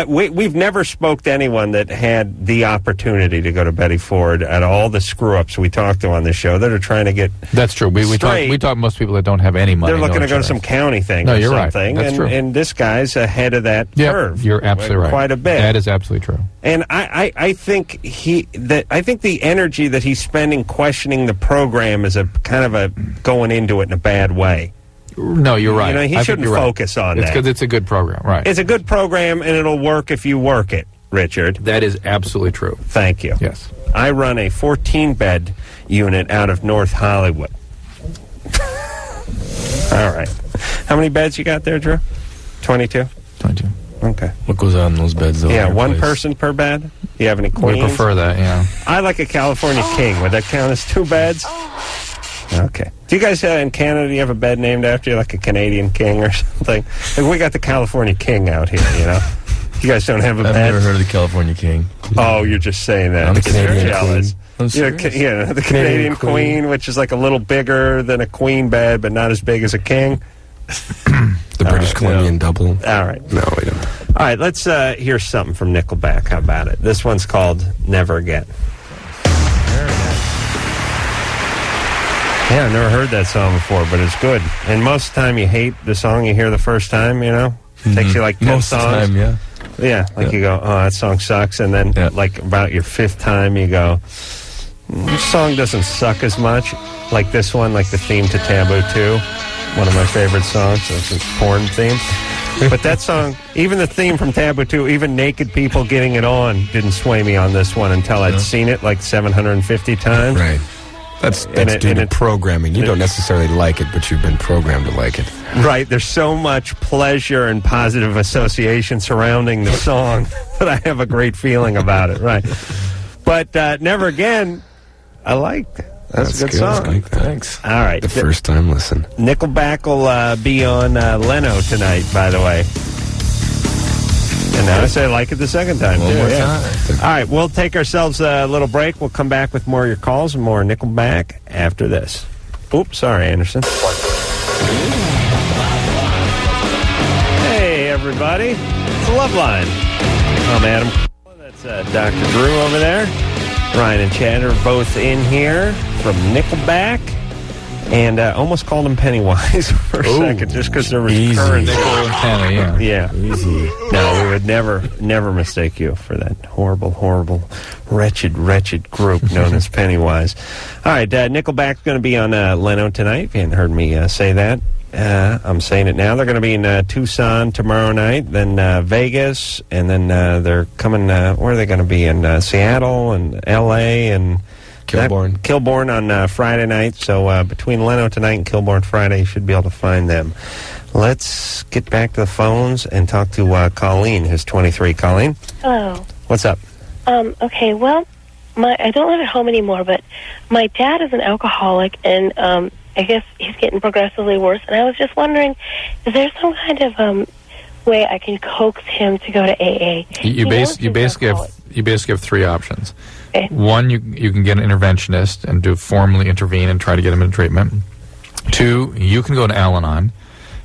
We've never spoke to anyone that had the opportunity to go to Betty Ford at all the screw-ups we talked to on this show that are trying to get That's true. We talk most people that don't have any money. They're looking to go to insurance. some county thing No, or you're something. right. That's true. And this guy's ahead of that curve. You're absolutely right. Quite a bit. That is absolutely true. And I think I think the energy that he's spending questioning the program is a kind of a going into it in a bad way. No, you're right. He shouldn't focus on that. Because it's a good program, right? It's a good program, and it'll work if you work it, Richard. That is absolutely true. Thank you. Yes. I run a 14-bed unit out of North Hollywood. All right. How many beds you got there, Drew? 22? 22. Okay. What goes on in those beds, though? Yeah, one person per bed? Do you have any queens? We prefer that, yeah. I like a California king. Would that count as 2 beds? Okay. Do you guys in Canada, do you have a bed named after you, like a Canadian king or something? Like we got the California king out here, you know? You guys don't have a bed? I've never heard of the California king. Oh, you're just saying that. I'm because you're Canadian jealous. queen. Yeah, the Canadian queen, which is like a little bigger than a queen bed, but not as big as a king. The British Columbian double. All right. No, we don't. All right, let's hear something from Nickelback. How about it? This one's called Never Again. Yeah, I've never heard that song before, but it's good. And most of the time you hate the song you hear the first time, you know? Takes you like 10 Most songs. of the time, yeah. Yeah, like you go, oh, that song sucks. And then like about your 5th time you go, This song doesn't suck as much like this one, like the theme to Taboo 2. One of my favorite songs. It's a porn theme. But that song, even the theme from Taboo 2, even naked people getting it on, didn't sway me on this one until I'd seen it like 750 times. Right. That's due to programming. You don't necessarily like it, but you've been programmed to like it. Right. There's so much pleasure and positive association surrounding the song that I have a great feeling about it. Right. But Never Again, I liked. That's a good song. I like that. Thanks. All right. The first time listen. Nickelback will be on Leno tonight, by the way. And now I say I like it the second time, too. Yeah. All right, we'll take ourselves a little break. We'll come back with more of your calls and more Nickelback after this. Oops, sorry, Anderson. Hey, everybody. It's Loveline. I'm Adam. That's Dr. Drew over there. Ryan and Chad are both in here from Nickelback. And almost called him Pennywise for a second, just because there was current. Nickel and Penny, yeah. Easy. No, we would never mistake you for that horrible, wretched group known as Pennywise. All right, Nickelback's going to be on Leno tonight. If you hadn't heard me say that, I'm saying it now. They're going to be in Tucson tomorrow night, then Vegas, and then they're coming, where are they going to be? In Seattle and L.A. and Kilbourne on Friday night. So between Leno tonight and Kilbourne Friday, you should be able to find them. Let's get back to the phones and talk to Colleen, who's 23. Colleen? Hello. What's up? Okay, well, I don't live at home anymore, but my dad is an alcoholic, and I guess he's getting progressively worse. And I was just wondering, is there some kind of way I can coax him to go to AA? You basically have three options. Okay. One, you can get an interventionist and formally intervene and try to get him into treatment. Two, you can go to Al-Anon,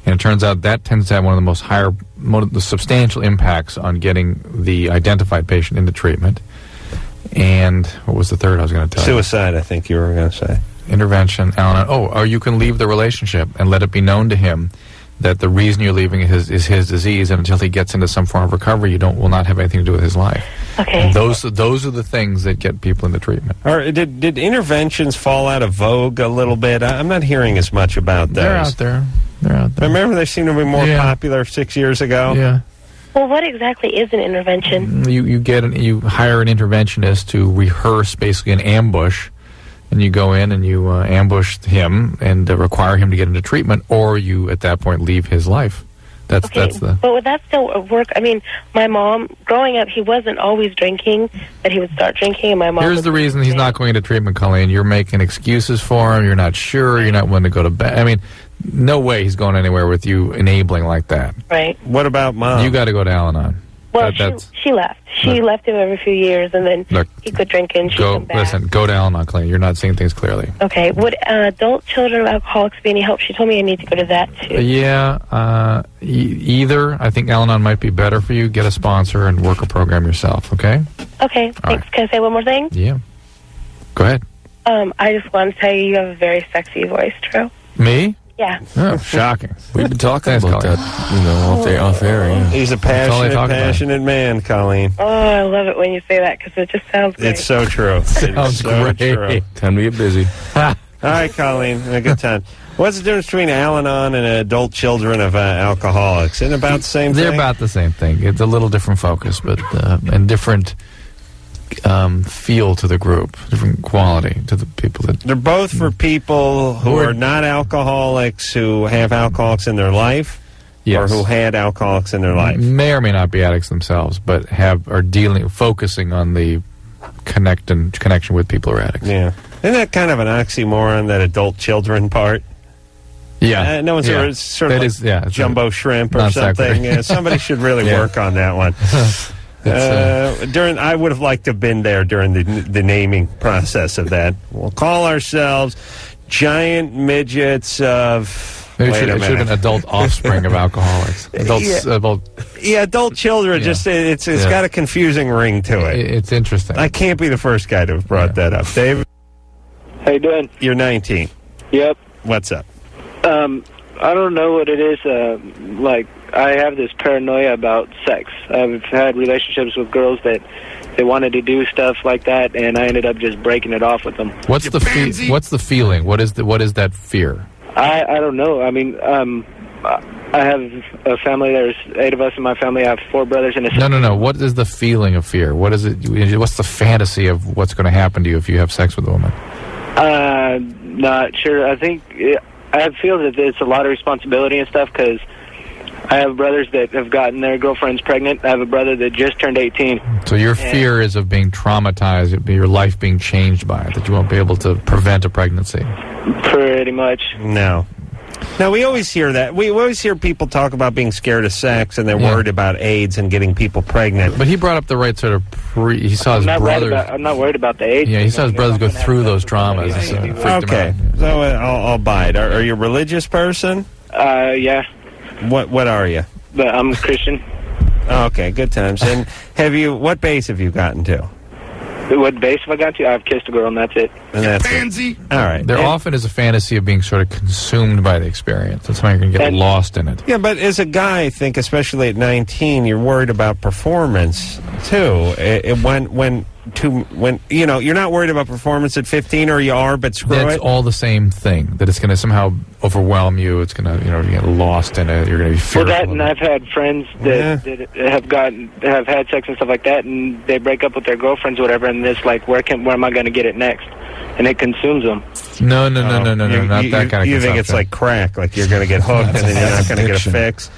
and it turns out that tends to have one of the substantial impacts on getting the identified patient into treatment. And what was the third I was going to tell you? Suicide, I think you were going to say. Intervention, Al-Anon. Or you can leave the relationship and let it be known to him that the reason you're leaving is his disease, and until he gets into some form of recovery, will not have anything to do with his life. Okay. And those are the things that get people into treatment. Or did interventions fall out of vogue a little bit? I'm not hearing as much about those. They're out there. Remember, they seemed to be more popular 6 years ago. Yeah. Well, what exactly is an intervention? You hire an interventionist to rehearse basically an ambush. And you go in and you ambush him and require him to get into treatment, or you, at that point, leave his life. That's the. But would that still work? I mean, my mom, growing up, he wasn't always drinking, but he would start drinking, and my mom. Here's the reason he's not going into treatment, Colleen. You're making excuses for him. You're not sure. You're not willing to go to bed. I mean, no way he's going anywhere with you enabling like that. Right. What about Mom? You got to go to Al-Anon. Well, she left. She left him every few years, and then he quit drinking. She'd come back. Listen, go to Al-Anon, Colleen. You're not seeing things clearly. Okay. Would adult children of alcoholics be any help? She told me I need to go to that, too. Yeah. Either. I think Al-Anon might be better for you. Get a sponsor and work a program yourself, okay? Okay. Thanks. Right. Can I say one more thing? Yeah. Go ahead. I just want to tell you have a very sexy voice, Drew. Me? Yeah. Oh, shocking. We've been talking about that, off air. Yeah. He's a passionate man, Colleen. Oh, I love it when you say that, because it just sounds great. It's so true. Sounds great. True. Time to get busy. All right, Colleen, a good time. What's the difference between Al-Anon and adult children of alcoholics? Isn't it about the same thing? They're about the same thing. It's a little different focus, but and different feel to the group, different quality to the people that. They're both for people who are not alcoholics, who have alcoholics in their life, or who had alcoholics in their life. May or may not be addicts themselves, but focusing on the connection with people who are addicts. Yeah, isn't that kind of an oxymoron, that adult children part? Yeah, no one's ever sort of like jumbo shrimp or something. Yeah, somebody should really work on that one. I would have liked to have been there during the naming process of that. We'll call ourselves Giant Midgets of. Maybe it should have been adult offspring of alcoholics. Adult children. Yeah. It's got a confusing ring to it. It's interesting. I can't be the first guy to have brought that up. Dave, how you doing? You're 19. Yep. What's up? I don't know what it is. I have this paranoia about sex. I've had relationships with girls that they wanted to do stuff like that, and I ended up just breaking it off with them. What's the feeling? What is that fear? I don't know. I mean, I have a family. There's 8 of us in my family. I have 4 brothers and a sister. No. What is the feeling of fear? What is it? What's the fantasy of what's going to happen to you if you have sex with a woman? Not sure. I think I feel that it's a lot of responsibility and stuff because I have brothers that have gotten their girlfriends pregnant. I have a brother that just turned 18. So your fear is of being traumatized, your life being changed by it, that you won't be able to prevent a pregnancy. Pretty much. No. Now, we always hear that. We always hear people talk about being scared of sex and they're worried about AIDS and getting people pregnant. But he brought up the right sort of he saw his brothers. I'm not worried about the AIDS. Yeah, he saw his brothers go through those traumas. Okay, so I'll buy it. Are you a religious person? Yeah. What are you? I'm Christian. Okay, good times. And what base have you gotten to? What base have I got to? I've kissed a girl, and that's it. And that's it. All right. There often is a fantasy of being sort of consumed by the experience. That's why you're going to get lost in it. Yeah, but as a guy, I think, especially at 19, you're worried about performance, too. When you're not worried about performance at 15, or you are, but screw it. It's all the same thing, that it's going to somehow overwhelm you. It's going to, you get lost in it. You're going to be fearful. Well, that, and I've had friends that have had sex and stuff like that, and they break up with their girlfriends or whatever, and it's like, where am I going to get it next? And it consumes them. No, not that kind of You think it's like crack, like you're going to get hooked and then you're not going to get a fix?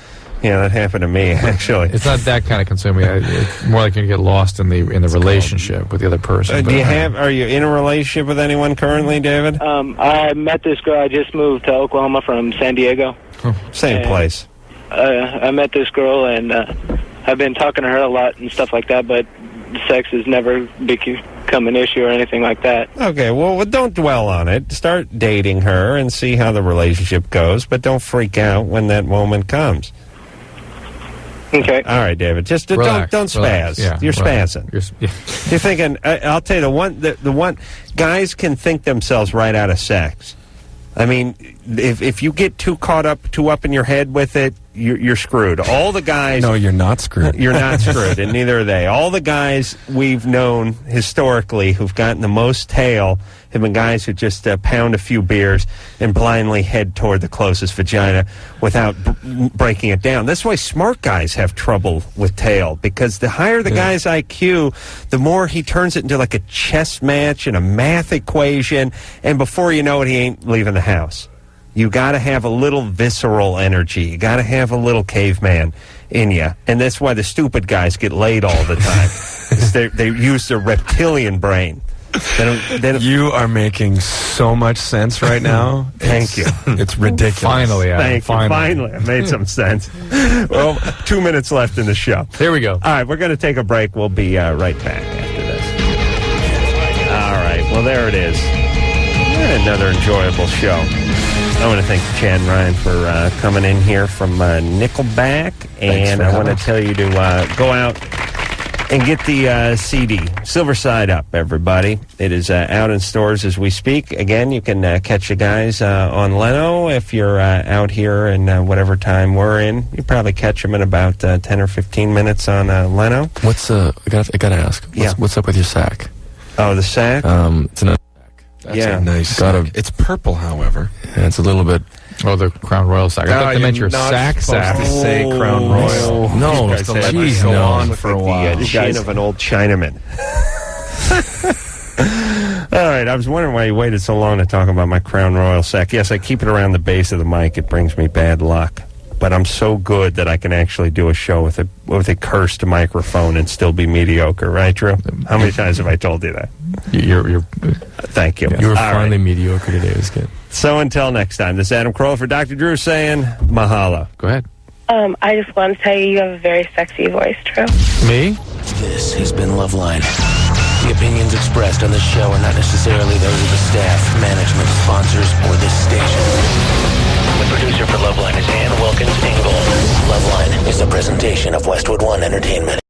Yeah, that happened to me, actually. It's not that kind of consuming. It's more like you get lost in the relationship with the other person. Are you in a relationship with anyone currently, David? I met this girl. I just moved to Oklahoma from San Diego. Same place. I met this girl, and I've been talking to her a lot and stuff like that, but sex has never become an issue or anything like that. Okay, well, don't dwell on it. Start dating her and see how the relationship goes, but don't freak out when that moment comes. Okay. All right, David. Just don't spaz. Yeah, you're spazzing. You're thinking. I'll tell you the one guys can think themselves right out of sex. I mean, if you get too up in your head with it, you're screwed. All the guys. No, you're not screwed. You're not screwed, and neither are they. All the guys we've known historically who've gotten the most tail have been guys who just pound a few beers and blindly head toward the closest vagina without breaking it down. That's why smart guys have trouble with tail, because the higher the guy's IQ, the more he turns it into like a chess match and a math equation, and before you know it, he ain't leaving the house. You got to have a little visceral energy. You got to have a little caveman in you, and that's why the stupid guys get laid all the time. 'Cause they use their reptilian brain. You are making so much sense right now. Thank you. It's ridiculous. Finally, Adam. Thank you. Finally, I made some sense. Well, 2 minutes left in the show. There we go. All right, we're going to take a break. We'll be right back after this. All right, well, there it is. Another enjoyable show. I want to thank Chad and Ryan for coming in here from Nickelback, and I want to tell you to go out and get the CD, Silver Side Up, everybody. It is out in stores as we speak. Again, you can catch the guys on Leno if you're out here in whatever time we're in. You probably catch them in about 10 or 15 minutes on Leno. What's I gotta ask. What's up with your sack? Oh, the sack? It's another sack. That's a nice sack. It's purple, however. Yeah, it's a little bit. Oh, the Crown Royal sack. I thought they meant your sack. To say Crown Royal. No, Jeez, go on for a while. The chin of an old Chinaman. All right, I was wondering why you waited so long to talk about my Crown Royal sack. Yes, I keep it around the base of the mic. It brings me bad luck. But I'm so good that I can actually do a show with a cursed microphone and still be mediocre, right, Drew? How many times have I told you that? You're Thank you. You were finally mediocre today. It was good. So until next time, this is Adam Carolla for Dr. Drew saying mahalo. Go ahead. I just want to tell you have a very sexy voice, Drew. Me? This has been Loveline. The opinions expressed on this show are not necessarily those of the staff, management, sponsors, or this station. The producer for Loveline is Ann Wilkins Ingle. Loveline is a presentation of Westwood One Entertainment.